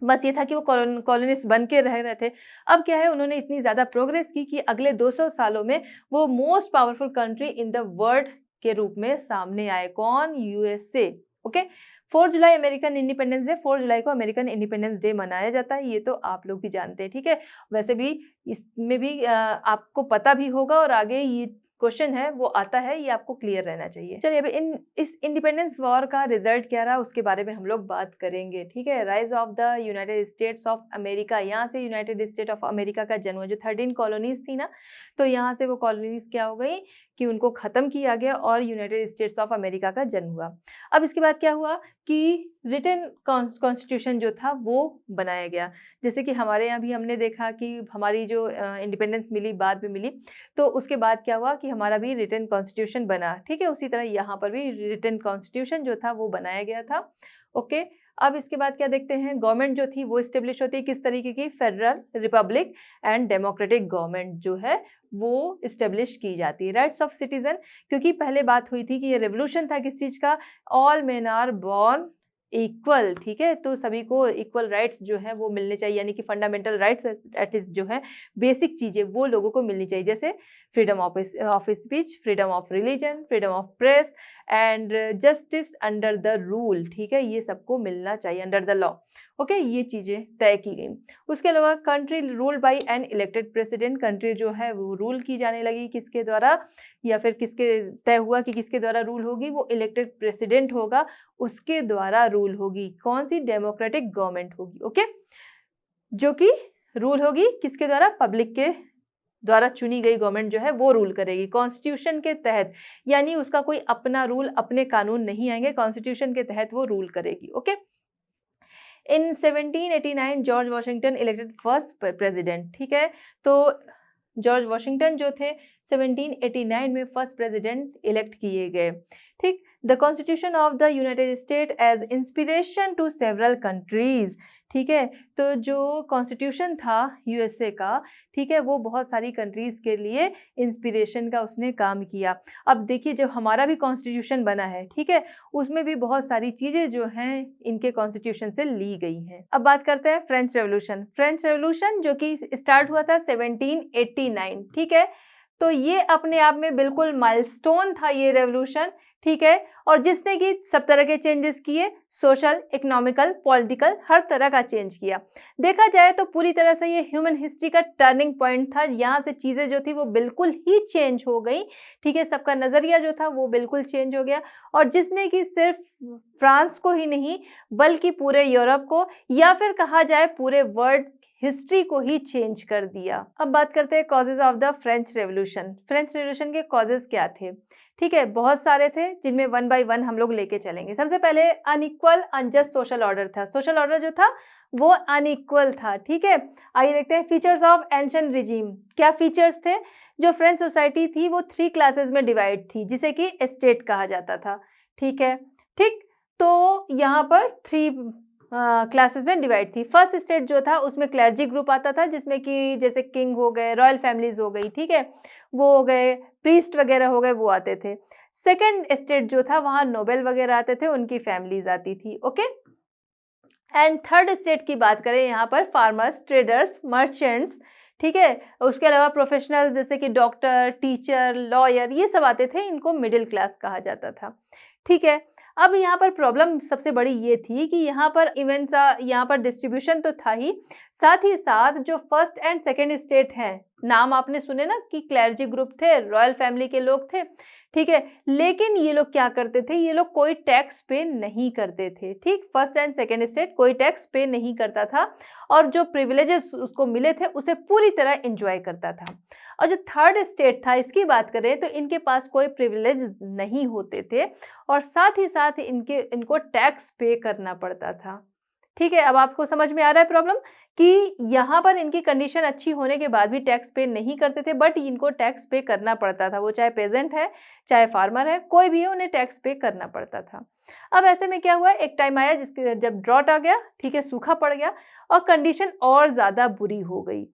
S1: बस ये था कि वो कॉलोनिस्ट बन के रह रहे थे। अब क्या है, उन्होंने इतनी ज़्यादा प्रोग्रेस की कि अगले 200 सालों में वो most powerful country in the world के रूप में सामने आए। कौन? यूएसए। ओके, 4 जुलाई अमेरिकन इंडिपेंडेंस डे, 4 जुलाई को अमेरिकन इंडिपेंडेंस डे मनाया जाता है, ये तो आप लोग भी जानते हैं। ठीक है, वैसे भी इसमें भी आपको पता भी होगा, और आगे ये क्वेश्चन है वो आता है, ये आपको क्लियर रहना चाहिए। चलिए, अब इस इंडिपेंडेंस वॉर का रिजल्ट क्या रहा उसके बारे में हम लोग बात करेंगे। ठीक है, rise of the United States of America, यहाँ से यूनाइटेड स्टेट ऑफ अमेरिका का जन्म हुआ। जो 13 कॉलोनीज थी ना, तो यहाँ से वो कॉलोनीज क्या हो गई कि उनको खत्म किया गया और यूनाइटेड स्टेट्स ऑफ अमेरिका का जन्म हुआ। अब इसके बाद क्या हुआ कि रिटन कॉन्स्टिट्यूशन जो था वो बनाया गया। जैसे कि हमारे यहाँ भी हमने देखा कि हमारी जो इंडिपेंडेंस मिली, बाद में मिली, तो उसके बाद क्या हुआ कि हमारा भी रिटन कॉन्स्टिट्यूशन बना। ठीक है, उसी तरह यहाँ पर भी रिटन कॉन्स्टिट्यूशन जो था वो बनाया गया था। ओके, अब इसके बाद क्या देखते हैं, गवर्नमेंट जो थी वो स्टेब्लिश होती है किस तरीके की, federal, Republic and democratic government जो है वो स्टेब्लिश की जाती है। राइट्स ऑफ सिटीजन, क्योंकि पहले बात हुई थी कि ये रेवोल्यूशन था किस चीज का, all men are born equal. ठीक है, तो सभी को इक्वल राइट्स जो है वो मिलने चाहिए, यानी कि फंडामेंटल राइट्स एटलीस्ट जो है बेसिक चीजें वो लोगों को मिलनी चाहिए, जैसे freedom of speech, freedom of religion, freedom of press and justice under the rule. ठीक है, ये सबको मिलना चाहिए अंडर द लॉ। ओके, ये चीजें तय की गई। उसके अलावा country rule by an elected president, country जो है वो रूल की जाने लगी किसके द्वारा, या फिर किसके तय हुआ कि किसके द्वारा रूल होगी, वो इलेक्टेड प्रेसिडेंट होगा, उसके द्वारा रूल होगी। कौन सी? डेमोक्रेटिक गवर्नमेंट होगी। ओके, जो कि रूल होगी किसके द्वारा, पब्लिक के द्वारा चुनी गई गवर्नमेंट जो है वो रूल करेगी कॉन्स्टिट्यूशन के तहत, यानी उसका कोई अपना रूल, अपने कानून नहीं आएंगे, कॉन्स्टिट्यूशन के तहत वो रूल करेगी। ओके, इन 1789 George Washington elected first president. ठीक है, तो जॉर्ज वॉशिंगटन जो थे 1789 में फर्स्ट प्रेसिडेंट इलेक्ट किए गए। ठीक, the constitution of the United State as inspiration to several countries. ठीक है, तो जो कॉन्स्टिट्यूशन था यूएसए का, ठीक है, वो बहुत सारी कंट्रीज के लिए इंस्पिरेशन का उसने काम किया। अब देखिए, जब हमारा भी कॉन्स्टिट्यूशन बना है, ठीक है, उसमें भी बहुत सारी चीजें जो हैं इनके कॉन्स्टिट्यूशन से ली गई हैं। अब बात करते हैं फ्रेंच रेवोल्यूशन। फ्रेंच रेवोल्यूशन जो कि स्टार्ट हुआ था 1789। ठीक है, तो ये अपने आप में बिल्कुल माइलस्टोन था ये रेवोल्यूशन। ठीक है, और जिसने कि सब तरह के चेंजेस किए, सोशल, इकोनॉमिकल, पॉलिटिकल, हर तरह का चेंज किया। देखा जाए तो पूरी तरह से ये ह्यूमन हिस्ट्री का टर्निंग पॉइंट था। यहाँ से चीजें जो थी वो बिल्कुल ही चेंज हो गई। ठीक है, सबका नजरिया जो था वो बिल्कुल चेंज हो गया, और जिसने कि सिर्फ फ्रांस को ही नहीं बल्कि पूरे यूरोप को, या फिर कहा जाए पूरे वर्ल्ड हिस्ट्री को ही चेंज कर दिया। अब बात करते हैं causes of the French revolution. French revolution के कॉजेज क्या थे? ठीक है, बहुत सारे थे, जिनमें वन बाय वन हम लोग लेके चलेंगे। सबसे पहले अनइक्वल अनजस्ट सोशल ऑर्डर था। सोशल ऑर्डर जो था वो अनइक्वल था। ठीक है, आइए देखते हैं फीचर्स ऑफ एंशिएंट रिजीम। क्या फीचर्स थे? जो फ्रेंच सोसाइटी थी वो 3 क्लासेस में डिवाइड थी, जिसे कि एस्टेट कहा जाता था। ठीक है, ठीक, तो यहाँ पर 3 क्लासेस में डिवाइड थी। फर्स्ट स्टेट जो था उसमें क्लर्जी ग्रुप आता था, जिसमें कि जैसे किंग हो गए, रॉयल फैमिलीज हो गई, ठीक है, वो हो गए, प्रीस्ट वगैरह हो गए, वो आते थे। सेकंड स्टेट जो था वहां नोबेल वगैरह आते थे, उनकी फैमिलीज आती थी। ओके, एंड थर्ड स्टेट की बात करें यहाँ पर फार्मर्स, ट्रेडर्स, मर्चेंट्स, ठीक है। उसके अलावा प्रोफेशनल्स जैसे कि डॉक्टर, टीचर, लॉयर, ये सब आते थे, इनको मिडिल क्लास कहा जाता था। ठीक है। अब यहाँ पर प्रॉब्लम सबसे बड़ी ये थी कि यहाँ पर इवेंट्स यहाँ पर डिस्ट्रीब्यूशन तो था ही साथ जो फर्स्ट एंड सेकंड स्टेट हैं, नाम आपने सुने ना कि क्लर्जी ग्रुप थे, रॉयल फैमिली के लोग थे, ठीक है। लेकिन ये लोग क्या करते थे, ये लोग कोई टैक्स पे नहीं करते थे, ठीक। फर्स्ट एंड सेकंड स्टेट कोई टैक्स पे नहीं करता था और जो प्रिविलेजेस उसको मिले थे उसे पूरी तरह एंजॉय करता था। और जो थर्ड स्टेट था, इसकी बात करें तो इनके पास कोई प्रिविलेज नहीं होते थे और साथ ही साथ इनको टैक्स पे करना पड़ता था। ठीक है। अब आपको समझ में आ रहा है प्रॉब्लम कि यहाँ पर इनकी कंडीशन अच्छी होने के बाद भी टैक्स पे नहीं करते थे, बट इनको टैक्स पे करना पड़ता था। वो चाहे पेजेंट है, चाहे फार्मर है, कोई भी है, उन्हें टैक्स पे करना पड़ता था। अब ऐसे में क्या हुआ, एक टाइम आया जिसके जब ड्रॉट आ गया, ठीक है, सूखा पड़ गया और कंडीशन और ज्यादा बुरी हो गई।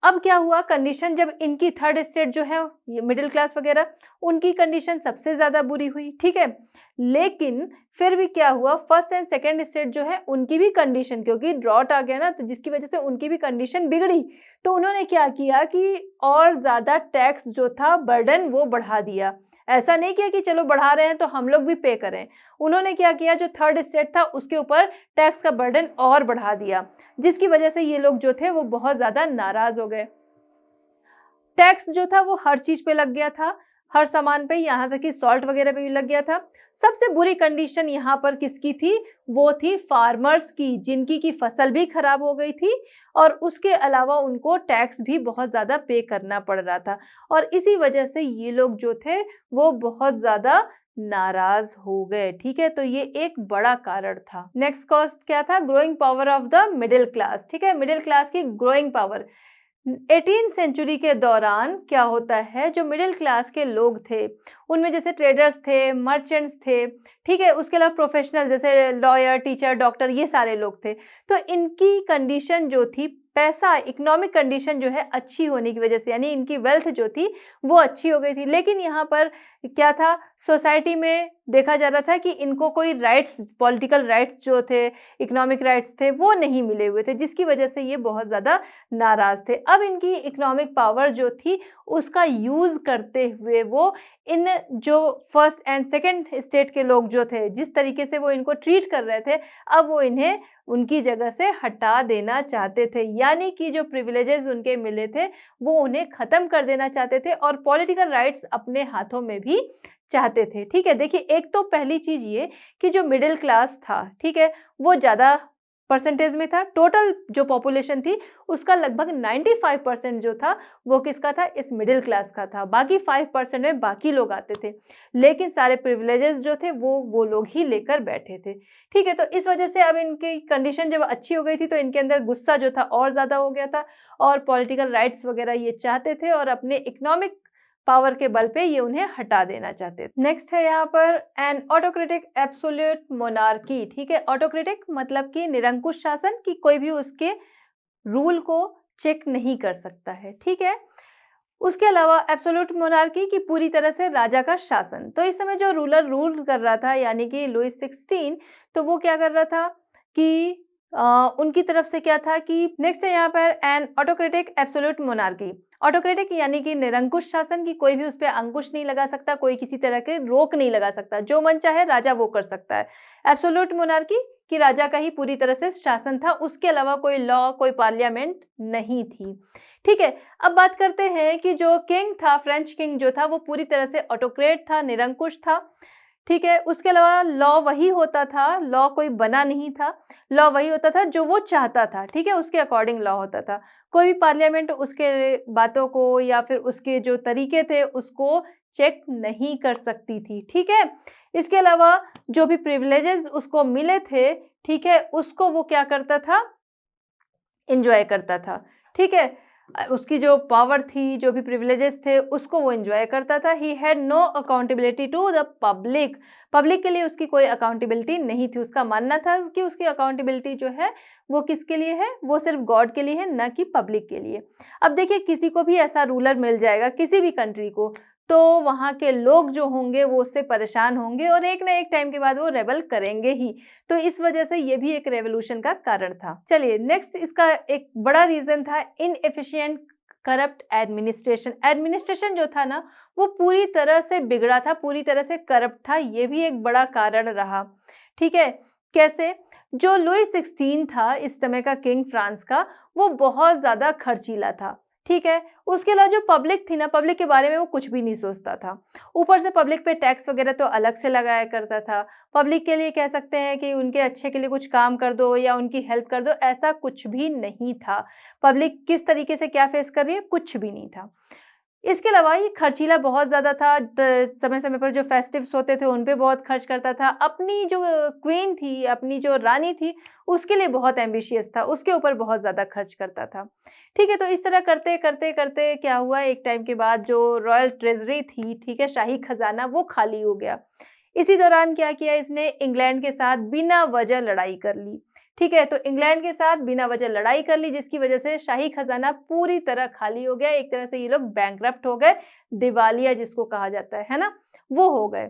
S1: अब क्या हुआ, कंडीशन जब इनकी थर्ड स्टेट जो है, ये मिडिल क्लास वगैरह, उनकी कंडीशन सबसे ज्यादा बुरी हुई, ठीक है। लेकिन फिर भी क्या हुआ, फर्स्ट एंड सेकंड स्टेट जो है उनकी भी कंडीशन, क्योंकि ड्रॉट आ गया ना, तो जिसकी वजह से उनकी भी कंडीशन बिगड़ी, तो उन्होंने क्या किया कि और ज्यादा टैक्स जो था, बर्डन, वो बढ़ा दिया। ऐसा नहीं किया कि चलो बढ़ा रहे हैं तो हम लोग भी पे करें। उन्होंने क्या किया, जो थर्ड स्टेट था उसके ऊपर टैक्स का बर्डन और बढ़ा दिया, जिसकी वजह से ये लोग जो थे वो बहुत ज्यादा नाराज हो गए। टैक्स जो था वो हर चीज पे लग गया था, हर सामान पे, यहाँ तक कि सॉल्ट वगैरह पे भी लग गया था। सबसे बुरी कंडीशन यहाँ पर किसकी थी, वो थी फार्मर्स की, जिनकी की फसल भी खराब हो गई थी और उसके अलावा उनको टैक्स भी बहुत ज्यादा पे करना पड़ रहा था और इसी वजह से ये लोग जो थे वो बहुत ज्यादा नाराज हो गए। ठीक है, तो ये एक बड़ा कारण था। नेक्स्ट कॉज क्या था, growing power of the middle class. ठीक है, मिडिल क्लास की ग्रोइंग पावर। 18th सेंचुरी के दौरान क्या होता है, जो मिडिल क्लास के लोग थे उनमें जैसे ट्रेडर्स थे, मर्चेंट्स थे, ठीक है, उसके अलावा प्रोफेशनल जैसे लॉयर, टीचर, डॉक्टर, ये सारे लोग थे। तो इनकी कंडीशन जो थी, पैसा, इकोनॉमिक कंडीशन जो है अच्छी होने की वजह से, यानी इनकी वेल्थ जो थी वो अच्छी हो गई थी। लेकिन यहाँ पर क्या था, सोसाइटी में देखा जा रहा था कि इनको कोई राइट्स, पॉलिटिकल राइट्स जो थे, इकोनॉमिक राइट्स थे, वो नहीं मिले हुए थे, जिसकी वजह से ये बहुत ज़्यादा नाराज थे। अब इनकी इकोनॉमिक पावर जो थी उसका यूज़ करते हुए वो इन जो फर्स्ट एंड सेकंड स्टेट के लोग जो थे, जिस तरीके से वो इनको ट्रीट कर रहे थे, अब वो इन्हें उनकी जगह से हटा देना चाहते थे। यानी कि जो प्रिविलेजेस उनके मिले थे वो उन्हें ख़त्म कर देना चाहते थे और पॉलिटिकल राइट्स अपने हाथों में भी चाहते थे। ठीक है, देखिए, एक तो पहली चीज़ ये कि जो मिडिल क्लास था, ठीक है, वो ज़्यादा परसेंटेज में था। टोटल जो पॉपुलेशन थी उसका लगभग 95% जो था वो किसका था, इस मिडिल क्लास का था। बाकी 5% में बाकी लोग आते थे, लेकिन सारे प्रिविलेजेस जो थे वो लोग ही लेकर बैठे थे। ठीक है, तो इस वजह से अब इनकी कंडीशन जब अच्छी हो गई थी तो इनके अंदर गुस्सा जो था और ज़्यादा हो गया था और पॉलिटिकल राइट्स वगैरह ये चाहते थे और अपने इकोनॉमिक पावर के बल पे ये उन्हें हटा देना चाहते थे। नेक्स्ट है यहाँ पर एन ऑटोक्रेटिक एब्सोल्यूट मोनार्की। ठीक है, ऑटोक्रेटिक मतलब कि निरंकुश शासन, कि कोई भी उसके रूल को चेक नहीं कर सकता है। ठीक है, उसके अलावा एब्सोल्यूट मोनार्की की पूरी तरह से राजा का शासन। तो इस समय जो रूलर रूल कर रहा था यानी कि लुइस 16, तो वो क्या कर रहा था कि उनकी तरफ से क्या था कि नेक्स्ट है यहाँ पर N autocratic absolute monarchy. Autocratic यानी कि निरंकुश शासन, की कोई भी उस पर अंकुश नहीं लगा सकता, कोई किसी तरह के रोक नहीं लगा सकता, जो मन चाहे राजा वो कर सकता है। एब्सोल्यूट मोनार्की कि राजा का ही पूरी तरह से शासन था, उसके अलावा कोई लॉ, कोई पार्लियामेंट नहीं थी। ठीक है, अब बात करते हैं कि जो किंग था, फ्रेंच किंग जो था, वो पूरी तरह से ऑटोक्रेट था, निरंकुश था। ठीक है, उसके अलावा लॉ वही होता था, लॉ कोई बना नहीं था, लॉ वही होता था जो वो चाहता था। ठीक है, उसके अकॉर्डिंग लॉ होता था। कोई भी पार्लियामेंट उसके बातों को या फिर उसके जो तरीके थे उसको चेक नहीं कर सकती थी। ठीक है, इसके अलावा जो भी प्रिविलेजेस उसको मिले थे, ठीक है, उसको वो क्या करता था, एंजॉय करता था। ठीक है, उसकी जो पावर थी, जो भी प्रिविलेजेस थे, उसको वो एंजॉय करता था। He had no accountability to the public. Public के लिए उसकी कोई अकाउंटेबिलिटी नहीं थी। उसका मानना था कि उसकी अकाउंटेबिलिटी जो है वो किसके लिए है, वो सिर्फ गॉड के लिए है, न कि पब्लिक के लिए। अब देखिए, किसी को भी ऐसा रूलर मिल जाएगा, किसी भी कंट्री को, तो वहाँ के लोग जो होंगे वो उससे परेशान होंगे और एक ना एक टाइम के बाद वो रेबल करेंगे ही। तो इस वजह से ये भी एक रेवोल्यूशन का कारण था। चलिए नेक्स्ट, इसका एक बड़ा रीजन था इनएफिशिएंट करप्ट एडमिनिस्ट्रेशन। एडमिनिस्ट्रेशन जो था ना वो पूरी तरह से बिगड़ा था, पूरी तरह से करप्ट था, ये भी एक बड़ा कारण रहा। ठीक है, कैसे? जो लुई 16 था इस समय का किंग फ्रांस का, वो बहुत ज़्यादा खर्चीला था। ठीक है, उसके अलावा जो पब्लिक थी ना, पब्लिक के बारे में वो कुछ भी नहीं सोचता था। ऊपर से पब्लिक पे टैक्स वगैरह तो अलग से लगाया करता था। पब्लिक के लिए कह सकते हैं कि उनके अच्छे के लिए कुछ काम कर दो या उनकी हेल्प कर दो, ऐसा कुछ भी नहीं था। पब्लिक किस तरीके से क्या फेस कर रही है, कुछ भी नहीं था। इसके अलावा ये खर्चीला बहुत ज़्यादा था, समय-समय पर जो फेस्टिव्स होते थे उन पे बहुत खर्च करता था। अपनी जो क्वीन थी, अपनी जो रानी थी, उसके लिए बहुत एम्बिशियस था, उसके ऊपर बहुत ज़्यादा खर्च करता था। ठीक है, तो इस तरह करते-करते क्या हुआ, एक टाइम के बाद जो रॉयल ट्रेज़री थी, ठीक है, शाही खजाना, वो खाली हो गया। इसी दौरान क्या किया इसने, इंग्लैंड के साथ बिना वजह लड़ाई कर ली। ठीक है, तो इंग्लैंड के साथ बिना वजह लड़ाई कर ली, जिसकी वजह से शाही खजाना पूरी तरह खाली हो गया। एक तरह से ये लोग बैंकरप्ट हो गए, दिवालिया जिसको कहा जाता है ना, वो हो गए।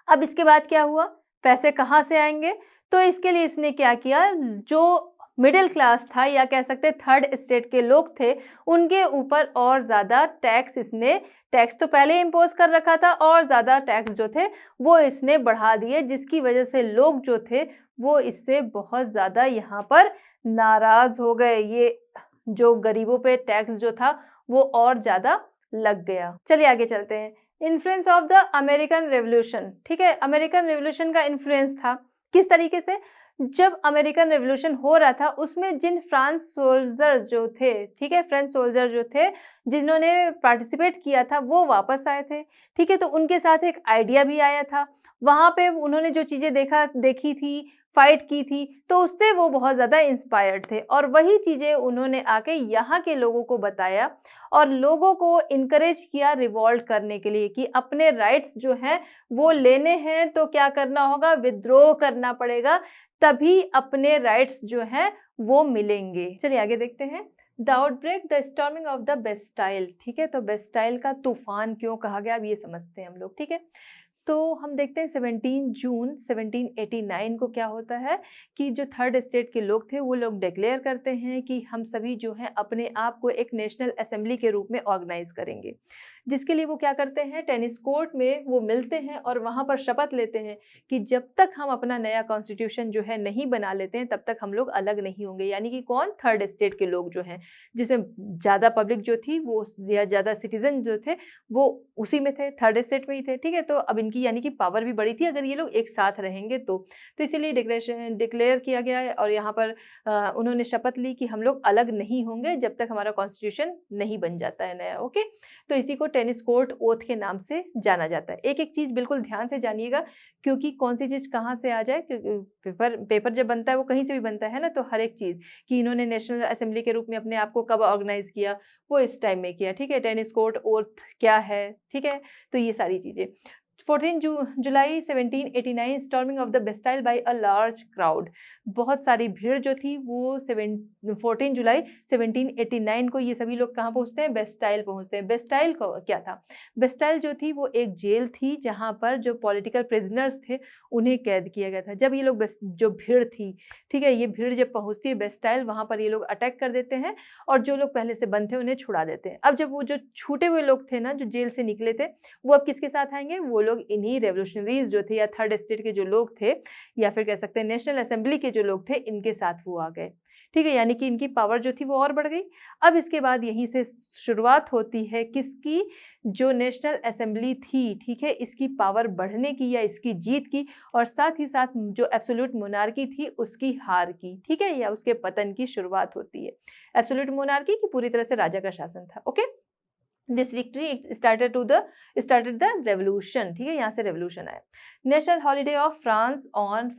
S1: अब इसके बाद क्या हुआ, पैसे कहाँ से आएंगे? तो इसके लिए इसने क्या किया, जो मिडिल क्लास था या कह सकते हैं थर्ड स्टेट के लोग थे, उनके ऊपर और ज़्यादा टैक्स इसने, टैक्स तो पहले इम्पोज कर रखा था और ज़्यादा टैक्स जो थे वो इसने बढ़ा दिए, जिसकी वजह से लोग जो थे वो इससे बहुत ज़्यादा यहाँ पर नाराज़ हो गए। ये जो गरीबों पे टैक्स जो था वो और ज़्यादा लग गया। चलिए आगे चलते हैं। Influence of the American revolution. ठीक है, अमेरिकन रेवोल्यूशन का इन्फ्लुएंस था किस तरीके से, जब अमेरिकन रेवोल्यूशन हो रहा था उसमें जिन फ्रांस सोल्जर जो थे, ठीक है, फ्रेंच सोल्जर जो थे जिन्होंने पार्टिसिपेट किया था वो वापस आए थे। ठीक है, तो उनके साथ एक आइडिया भी आया था। वहाँ पे उन्होंने जो चीज़ें देखी थी, फाइट की थी, तो उससे वो बहुत ज़्यादा इंस्पायर्ड थे और वही चीज़ें उन्होंने आके यहाँ के लोगों को बताया और लोगों को इनकरेज किया रिवॉल्ट करने के लिए कि अपने राइट्स जो हैं वो लेने हैं तो क्या करना होगा, विद्रोह करना पड़ेगा, तभी अपने राइट्स जो हैं वो मिलेंगे। चलिए आगे देखते हैं। The outbreak, the storming of the Bastille. ठीक है, तो बेस्टाइल का तूफान क्यों कहा गया, अब ये समझते हैं हम लोग। ठीक है, तो हम देखते हैं 17 जून 1789 को क्या होता है कि जो थर्ड स्टेट के लोग थे वो लोग डिक्लेयर करते हैं कि हम सभी जो हैं अपने आप को एक नेशनल असेंबली के रूप में ऑर्गेनाइज करेंगे, जिसके लिए वो क्या करते हैं, टेनिस कोर्ट में वो मिलते हैं और वहाँ पर शपथ लेते हैं कि जब तक हम अपना नया कॉन्स्टिट्यूशन जो है नहीं बना लेते हैं तब तक हम लोग अलग नहीं होंगे। यानी कि कौन, थर्ड स्टेट के लोग जो हैं, जिसमें ज़्यादा पब्लिक जो थी वो या ज़्यादा सिटीजन जो थे वो उसी में थे, थर्ड स्टेट में ही थे। ठीक है, तो अब इनकी यानी कि पावर भी बड़ी थी अगर ये लोग एक साथ रहेंगे तो इसीलिए डिक्लेयर किया गया है और यहाँ पर उन्होंने शपथ ली कि हम लोग अलग नहीं होंगे जब तक हमारा कॉन्स्टिट्यूशन नहीं बन जाता है नया। ओके, तो इसी को टेनिस कोर्ट ओथ के नाम से जाना जाता है। एक एक चीज़ बिल्कुल ध्यान से जानिएगा, क्योंकि कौन सी चीज़ कहाँ से आ जाए, क्योंकि पेपर जब बनता है वो कहीं से भी बनता है ना, तो हर एक चीज़ कि इन्होंने नेशनल असेंबली के रूप में अपने आप को कब ऑर्गेनाइज किया, वो इस टाइम में किया। ठीक है, टेनिस कोर्ट ओथ क्या है, ठीक है, तो ये सारी चीज़ें। 14 July 1789 storming of the Bastille by a large crowd. बहुत सारी भीड़ जो थी वो 14 जुलाई 1789 को ये सभी लोग कहाँ पहुँचते हैं, बेस्टाइल पहुँचते हैं। बेस्टाइल को क्या था, बेस्टाइल जो थी वो एक जेल थी जहाँ पर जो पॉलिटिकल प्रिजनर्स थे उन्हें कैद किया गया था। जब ये लोग जो भीड़ थी, ठीक है, ये भीड़ जब पहुँचती है बेस्टाइल, वहाँ पर ये लोग अटैक कर देते हैं और जो लोग पहले से बंद थे उन्हें छुड़ा देते हैं। अब जब वो जो छूटे हुए लोग थे ना, जो जेल से निकले थे, वो अब किसके साथ आएंगे, वो लोग इन्हीं रेवोल्यूशनरीज जो थे या थर्ड स्टेट के जो लोग थे या फिर कह सकते हैं नेशनल असेंबली के जो लोग थे, इनके साथ वो आ गए। ठीक है, यानी कि इनकी पावर जो थी वो और बढ़ गई। अब इसके बाद यहीं से शुरुआत होती है किसकी, जो नेशनल असेंबली थी, ठीक है, इसकी पावर बढ़ने की या इसकी जीत की, और साथ ही साथ जो एब्सोल्यूट मोनार्की थी उसकी हार की, ठीक है, या उसके पतन की शुरुआत होती है। एब्सोल्यूट मोनार्की की पूरी तरह से राजा का शासन था। Okay, this victory started the revolution. ठीक है, यहाँ से रेवोल्यूशन आया। National holiday of France on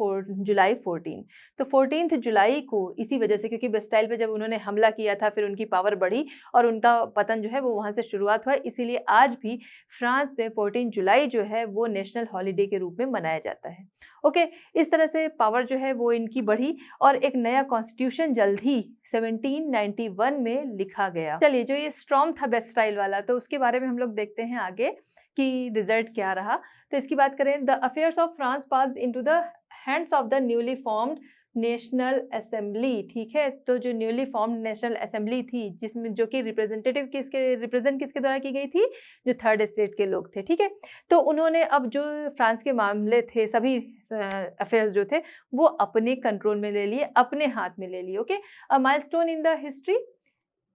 S1: July 14। तो 14 जुलाई को इसी वजह से, क्योंकि बेस्टाइल पे जब उन्होंने हमला किया था फिर उनकी पावर बढ़ी और उनका पतन जो है वो वहाँ से शुरुआत हुआ, इसीलिए आज भी फ्रांस में 14 जुलाई जो है वो नेशनल हॉलीडे के रूप में मनाया जाता है। ओके, इस तरह से पावर जो है वो इनकी बढ़ी और एक नया कॉन्स्टिट्यूशन जल्द ही 1791 में लिखा गया। चलिए, जो ये स्टॉर्म था बेस्टाइल वाला, तो उसके बारे में हम लोग देखते हैं आगे कि रिजल्ट क्या रहा। तो इसकी बात करें, the affairs of France passed into the hands of the newly formed national assembly, ठीक है। तो जो न्यूली फॉर्म्ड नेशनल असेंबली थी, जिसमें जो कि रिप्रेजेंट किसके द्वारा की गई थी, जो थर्ड स्टेट के लोग थे, ठीक है। तो उन्होंने अब जो फ्रांस के मामले थे, सभी अफेयर्स जो थे वो अपने कंट्रोल में ले लिए, अपने हाथ में ले लिए। Okay, a milestone in the history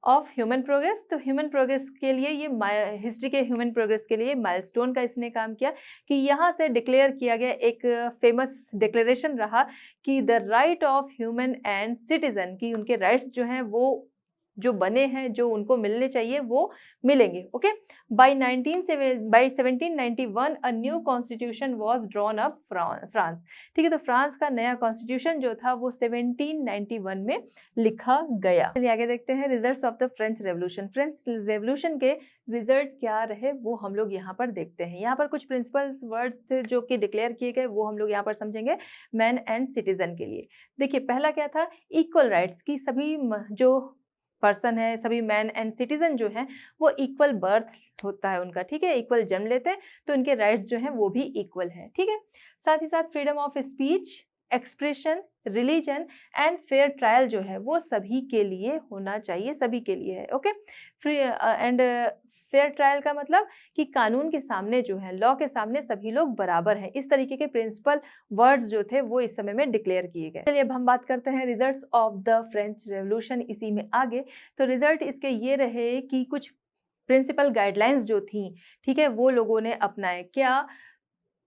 S1: of human progress. तो ह्यूमन प्रोग्रेस के लिए ये हिस्ट्री के ह्यूमन प्रोग्रेस के लिए माइलस्टोन का इसने काम किया कि यहाँ से डिक्लेयर किया गया एक फेमस डिक्लेरेशन रहा कि the right of human and citizen, की उनके राइट्स जो हैं वो जो बने हैं, जो उनको मिलने चाहिए वो मिलेंगे। Okay, by 1791 a new constitution was drawn up France, ठीक है। तो फ्रांस का नया कॉन्स्टिट्यूशन जो था वो 1791 में लिखा गया। चलिए आगे देखते हैं results of the French revolution. French revolution के रिजल्ट क्या रहे वो हम लोग यहाँ पर देखते हैं। यहाँ पर कुछ प्रिंसिपल्स वर्ड्स थे जो कि डिक्लेयर किए गए, वो हम लोग यहाँ पर समझेंगे मैन एंड सिटीजन के लिए। देखिए पहला क्या था, इक्वल राइट्स की सभी जो पर्सन है, सभी मैन एंड सिटीजन जो हैं वो इक्वल बर्थ होता है उनका, ठीक है, इक्वल जन्म लेते हैं, तो उनके राइट्स जो हैं वो भी इक्वल हैं, ठीक है। साथ ही साथ freedom of speech, expression, religion and fair trial जो है वो सभी के लिए होना चाहिए, सभी के लिए है। Okay, free and fair trial का मतलब कि कानून के सामने जो है, लॉ के सामने सभी लोग बराबर हैं। इस तरीके के प्रिंसिपल वर्ड्स जो थे वो इस समय में डिक्लेयर किए गए। चलिए अब हम बात करते हैं results of the French revolution, इसी में आगे। तो रिजल्ट इसके ये रहे कि कुछ प्रिंसिपल गाइडलाइंस जो थी, ठीक है, वो लोगों ने अपनाए। क्या?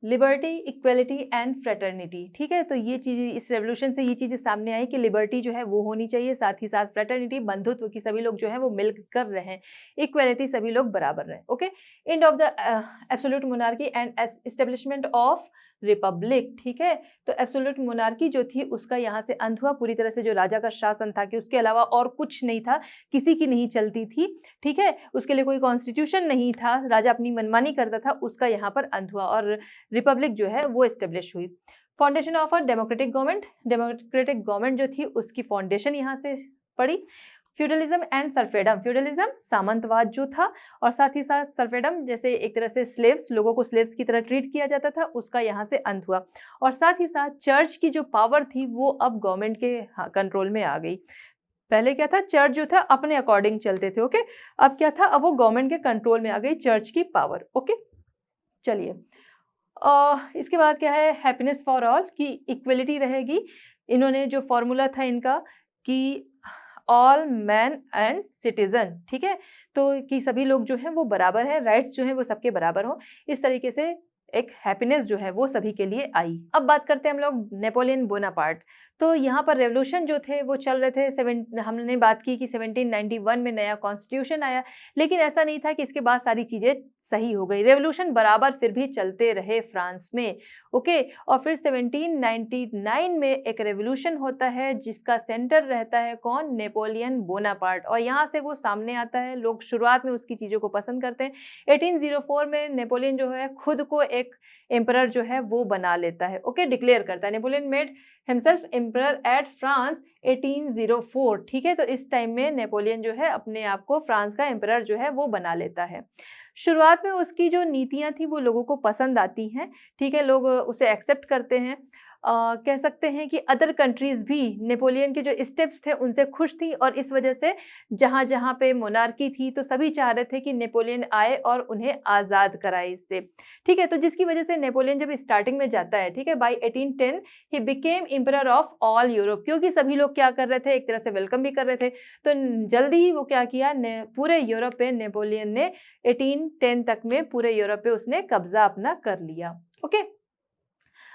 S1: लिबर्टी, इक्वलिटी एंड फ्रेटर्निटी, ठीक है। तो ये चीज़ें इस रेवोल्यूशन से ये चीज़ें सामने आई कि लिबर्टी जो है वो होनी चाहिए, साथ ही साथ फ्रेटर्निटी, बंधुत्व की सभी लोग जो है वो मिल कर रहे, इक्वलिटी सभी लोग बराबर रहे। Okay, end of the absolute monarchy and establishment of Republic, ठीक है। तो एब्सोल्यूट मोनार्की जो थी उसका यहाँ से अंत हुआ, पूरी तरह से जो राजा का शासन था कि उसके अलावा और कुछ नहीं था, किसी की नहीं चलती थी, ठीक है, उसके लिए कोई कॉन्स्टिट्यूशन नहीं था, राजा अपनी मनमानी करता था, उसका यहाँ पर अंत हुआ और रिपब्लिक जो है वो एस्टेब्लिश हुई। Foundation of a democratic government, democratic government जो थी उसकी फाउंडेशन यहाँ से पड़ी। फ्यूडलिज्म एंड सर्फेडम, फ्यूडलिज्म सामंतवाद जो था, और साथ ही साथ सर्फेडम जैसे एक तरह से स्लेव्स, लोगों को स्लेव्स की तरह ट्रीट किया जाता था, उसका यहाँ से अंत हुआ। और साथ ही साथ चर्च की जो पावर थी वो अब गवर्नमेंट के कंट्रोल में आ गई। पहले क्या था, चर्च जो था अपने अकॉर्डिंग चलते थे, ओके, अब क्या था, अब वो गवर्नमेंट के कंट्रोल में आ गई चर्च की पावर। ओके, चलिए इसके बाद क्या है, हैप्पीनेस फॉर ऑल, की इक्वलिटी रहेगी। इन्होंने जो फॉर्मूला था इनका कि ऑल मैन एंड सिटीजन, ठीक है, तो कि सभी लोग जो हैं वो बराबर हैं, राइट्स जो हैं वो सबके बराबर हों, इस तरीके से एक हैप्पीनेस जो है वो सभी के लिए आई। अब बात करते हैं हम लोग नेपोलियन बोनापार्ट। तो यहाँ पर रेवोल्यूशन जो थे वो चल रहे थे, हमने बात की कि 1791 में नया कॉन्स्टिट्यूशन आया, लेकिन ऐसा नहीं था कि इसके बाद सारी चीज़ें सही हो गई। रेवोल्यूशन बराबर फिर भी चलते रहे फ्रांस में, ओके। और फिर 1799 में एक रेवोल्यूशन होता है जिसका सेंटर रहता है कौन, नेपोलियन बोनापार्ट, और यहाँ से वो सामने आता है। लोग शुरुआत में उसकी चीज़ों को पसंद करते हैं। 1804 में नेपोलियन जो है खुद को एक एम्परर जो है वो बना लेता है, ओके, डिक्लेयर करता है। Napoleon made himself emperor at France 1804, ठीक है। तो इस टाइम में नेपोलियन जो है अपने आप को फ्रांस का एम्परर जो है वो बना लेता है। शुरुआत में उसकी जो नीतियां थी वो लोगों को पसंद आती हैं, ठीक है, लोग उसे एक्सेप्ट करते हैं। कह सकते हैं कि अदर कंट्रीज भी नेपोलियन के जो स्टेप्स थे उनसे खुश थी, और इस वजह से जहाँ जहाँ पे मोनार्की थी तो सभी चाह रहे थे कि नेपोलियन आए और उन्हें आज़ाद कराए इससे, ठीक है। तो जिसकी वजह से नेपोलियन जब स्टार्टिंग में जाता है, ठीक है, by 1810 he became emperor of all Europe, क्योंकि सभी लोग क्या कर रहे थे, एक तरह से वेलकम भी कर रहे थे, तो जल्दी ही वो क्या किया, पूरे यूरोप पे नेपोलियन ने 1810 तक में पूरे यूरोप पे उसने कब्जा अपना कर लिया, ओके।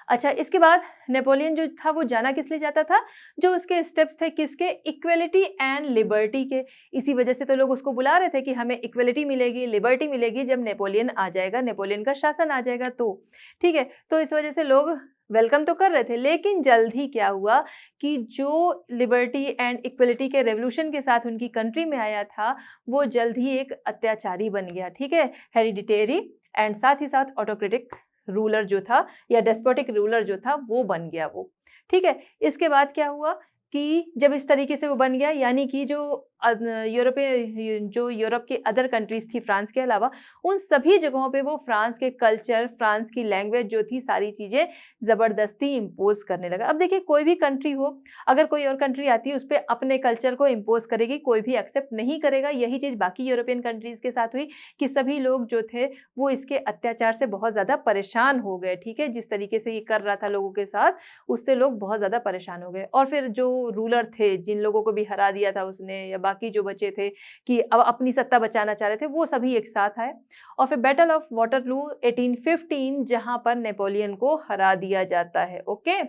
S1: अच्छा, इसके बाद नेपोलियन जो था वो जाना किस लिए जाता था, जो उसके स्टेप्स थे किसके, इक्वलिटी एंड लिबर्टी के। इसी वजह से तो लोग उसको बुला रहे थे कि हमें इक्वलिटी मिलेगी, लिबर्टी मिलेगी जब नेपोलियन आ जाएगा, नेपोलियन का शासन आ जाएगा, तो ठीक है। तो इस वजह से लोग वेलकम तो कर रहे थे, लेकिन जल्द ही क्या हुआ कि जो लिबर्टी एंड इक्वलिटी के रेवोल्यूशन के साथ उनकी कंट्री में आया था वो जल्द ही एक अत्याचारी बन गया, ठीक है, हेरिडिटेरी एंड साथ ही साथ ऑटोक्रेटिक रूलर जो था या डेस्पोटिक रूलर जो था वो बन गया वो, ठीक है। इसके बाद क्या हुआ कि जब इस तरीके से वो बन गया, यानी कि जो यूरोपीय जो यूरोप के अदर कंट्रीज थी फ्रांस के अलावा, उन सभी जगहों पे वो फ्रांस के कल्चर, फ्रांस की लैंग्वेज जो थी, सारी चीज़ें ज़बरदस्ती इम्पोज करने लगा। अब देखिए कोई भी कंट्री हो, अगर कोई और कंट्री आती है उस पे अपने कल्चर को इम्पोज करेगी, कोई भी एक्सेप्ट नहीं करेगा। यही चीज़ बाकी यूरोपियन कंट्रीज़ के साथ हुई कि सभी लोग जो थे वो इसके अत्याचार से बहुत ज़्यादा परेशान हो गए, ठीक है? जिस तरीके से ये कर रहा था लोगों के साथ, उससे लोग बहुत ज़्यादा परेशान हो गए। और फिर जो रूलर थे, जिन लोगों को भी हरा दिया था उसने, या बाकी जो बचे थे कि अब अपनी सत्ता बचाना चाह रहे थे, वो सभी एक साथ आए। और फिर बैटल ऑफ वाटरलू 1815, जहाँ पर नेपोलियन को हरा दिया जाता है। Okay,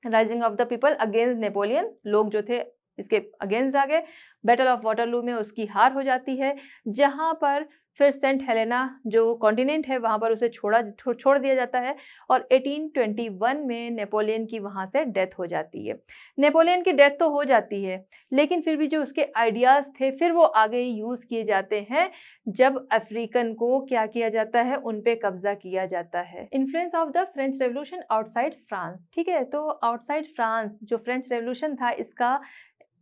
S1: rising of the people against Napoleon, लोग जो थे इसके अगेंस्ट आ गए। बैटल ऑफ वाटरलू में उसकी हार हो जाती है, जहां पर फिर सेंट हेलेना जो कॉन्टिनेंट है वहां पर उसे छोड़ दिया जाता है। और 1821 में नेपोलियन की वहां से डेथ हो जाती है। नेपोलियन की डेथ तो हो जाती है, लेकिन फिर भी जो उसके आइडियाज थे फिर वो आगे यूज किए जाते हैं, जब अफ्रीकन को क्या किया जाता है, उन पे कब्जा किया जाता है। Influence of the French revolution outside France, ठीक है? तो आउटसाइड फ्रांस जो फ्रेंच रेवोल्यूशन था, इसका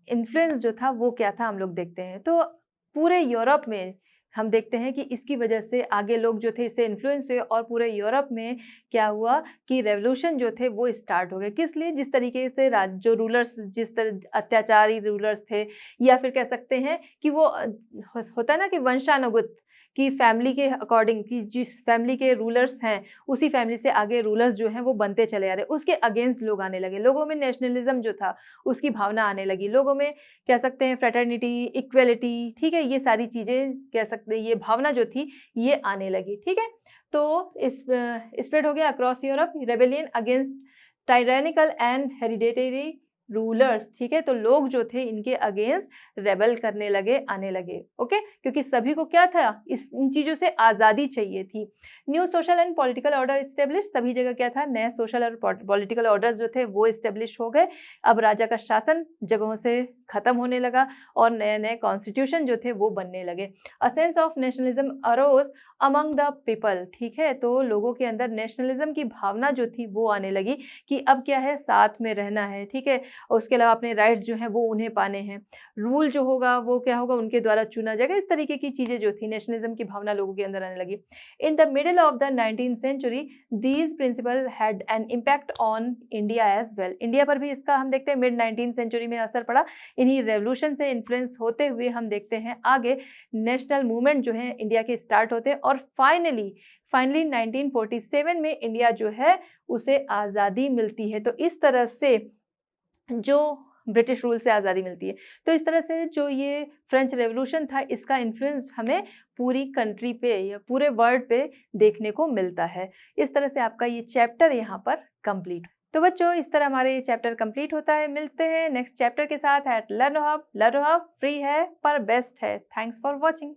S1: इन्फ्लुएंस जो था वो क्या था, हम लोग देखते हैं। तो पूरे यूरोप में हम देखते हैं कि इसकी वजह से आगे लोग जो थे इससे इन्फ्लुएंस हुए, और पूरे यूरोप में क्या हुआ कि रेवोल्यूशन जो थे वो स्टार्ट हो गए। किस लिए? जिस तरीके से जो रूलर्स, जिस तरह अत्याचारी रूलर्स थे, या फिर कह सकते हैं कि वो होता है ना कि वंशानुगत, कि फैमिली के अकॉर्डिंग, कि जिस फैमिली के रूलर्स हैं उसी फैमिली से आगे रूलर्स जो हैं वो बनते चले आ रहे, उसके अगेंस्ट लोग आने लगे। लोगों में नेशनलिज्म जो था उसकी भावना आने लगी, लोगों में कह सकते हैं फ्रेटर्निटी, इक्वलिटी, ठीक है, ये सारी चीज़ें कह सकते हैं, ये भावना जो थी ये आने लगी, ठीक है। तो स्प्रेड हो गया across Europe, rebellion against tyrannical and hereditary rulers, ठीक है। तो लोग जो थे इनके अगेंस्ट रेबल करने लगे, आने लगे, ओके, क्योंकि सभी को क्या था, इन चीज़ों से आज़ादी चाहिए थी। New social and political order establish, सभी जगह क्या था, नए सोशल और पॉलिटिकल ऑर्डर्स जो थे वो इस्टेब्लिश हो गए। अब राजा का शासन जगहों से खत्म होने लगा और नए नए कॉन्स्टिट्यूशन जो थे वो बनने लगे। A sense of nationalism arose among the people, ठीक है। तो लोगों के अंदर नेशनलिज्म की भावना जो थी वो आने लगी कि अब क्या है, साथ में रहना है, ठीक है। और उसके अलावा अपने राइट्स जो हैं वो उन्हें पाने हैं, रूल जो होगा वो क्या होगा, उनके द्वारा चुना जाएगा। इस तरीके की चीज़ें जो थी, नेशनलिज्म की भावना लोगों के अंदर आने लगी। In the middle of the 19th century these principle had an impact on India as well, India पर भी इसका हम देखते हैं मिड 19th सेंचुरी में असर पड़ा। इन्हीं रेवोल्यूशन से इन्फ्लुएंस होते हुए हम देखते हैं आगे नेशनल मूवमेंट जो है इंडिया के स्टार्ट होते हैं, और फाइनली 1947 में इंडिया जो है उसे आज़ादी मिलती है। तो इस तरह से जो ब्रिटिश रूल से आज़ादी मिलती है, तो इस तरह से जो ये फ्रेंच रेवोल्यूशन था, इसका इन्फ्लुएंस हमें पूरी कंट्री पे या पूरे वर्ल्ड पे देखने को मिलता है। इस तरह से आपका ये चैप्टर यहाँ पर कंप्लीट। तो बच्चों, इस तरह हमारे ये चैप्टर कंप्लीट होता है। मिलते हैं नेक्स्ट चैप्टर के साथ at Learn Hub. Learn Hub free है पर बेस्ट है। Thanks for watching.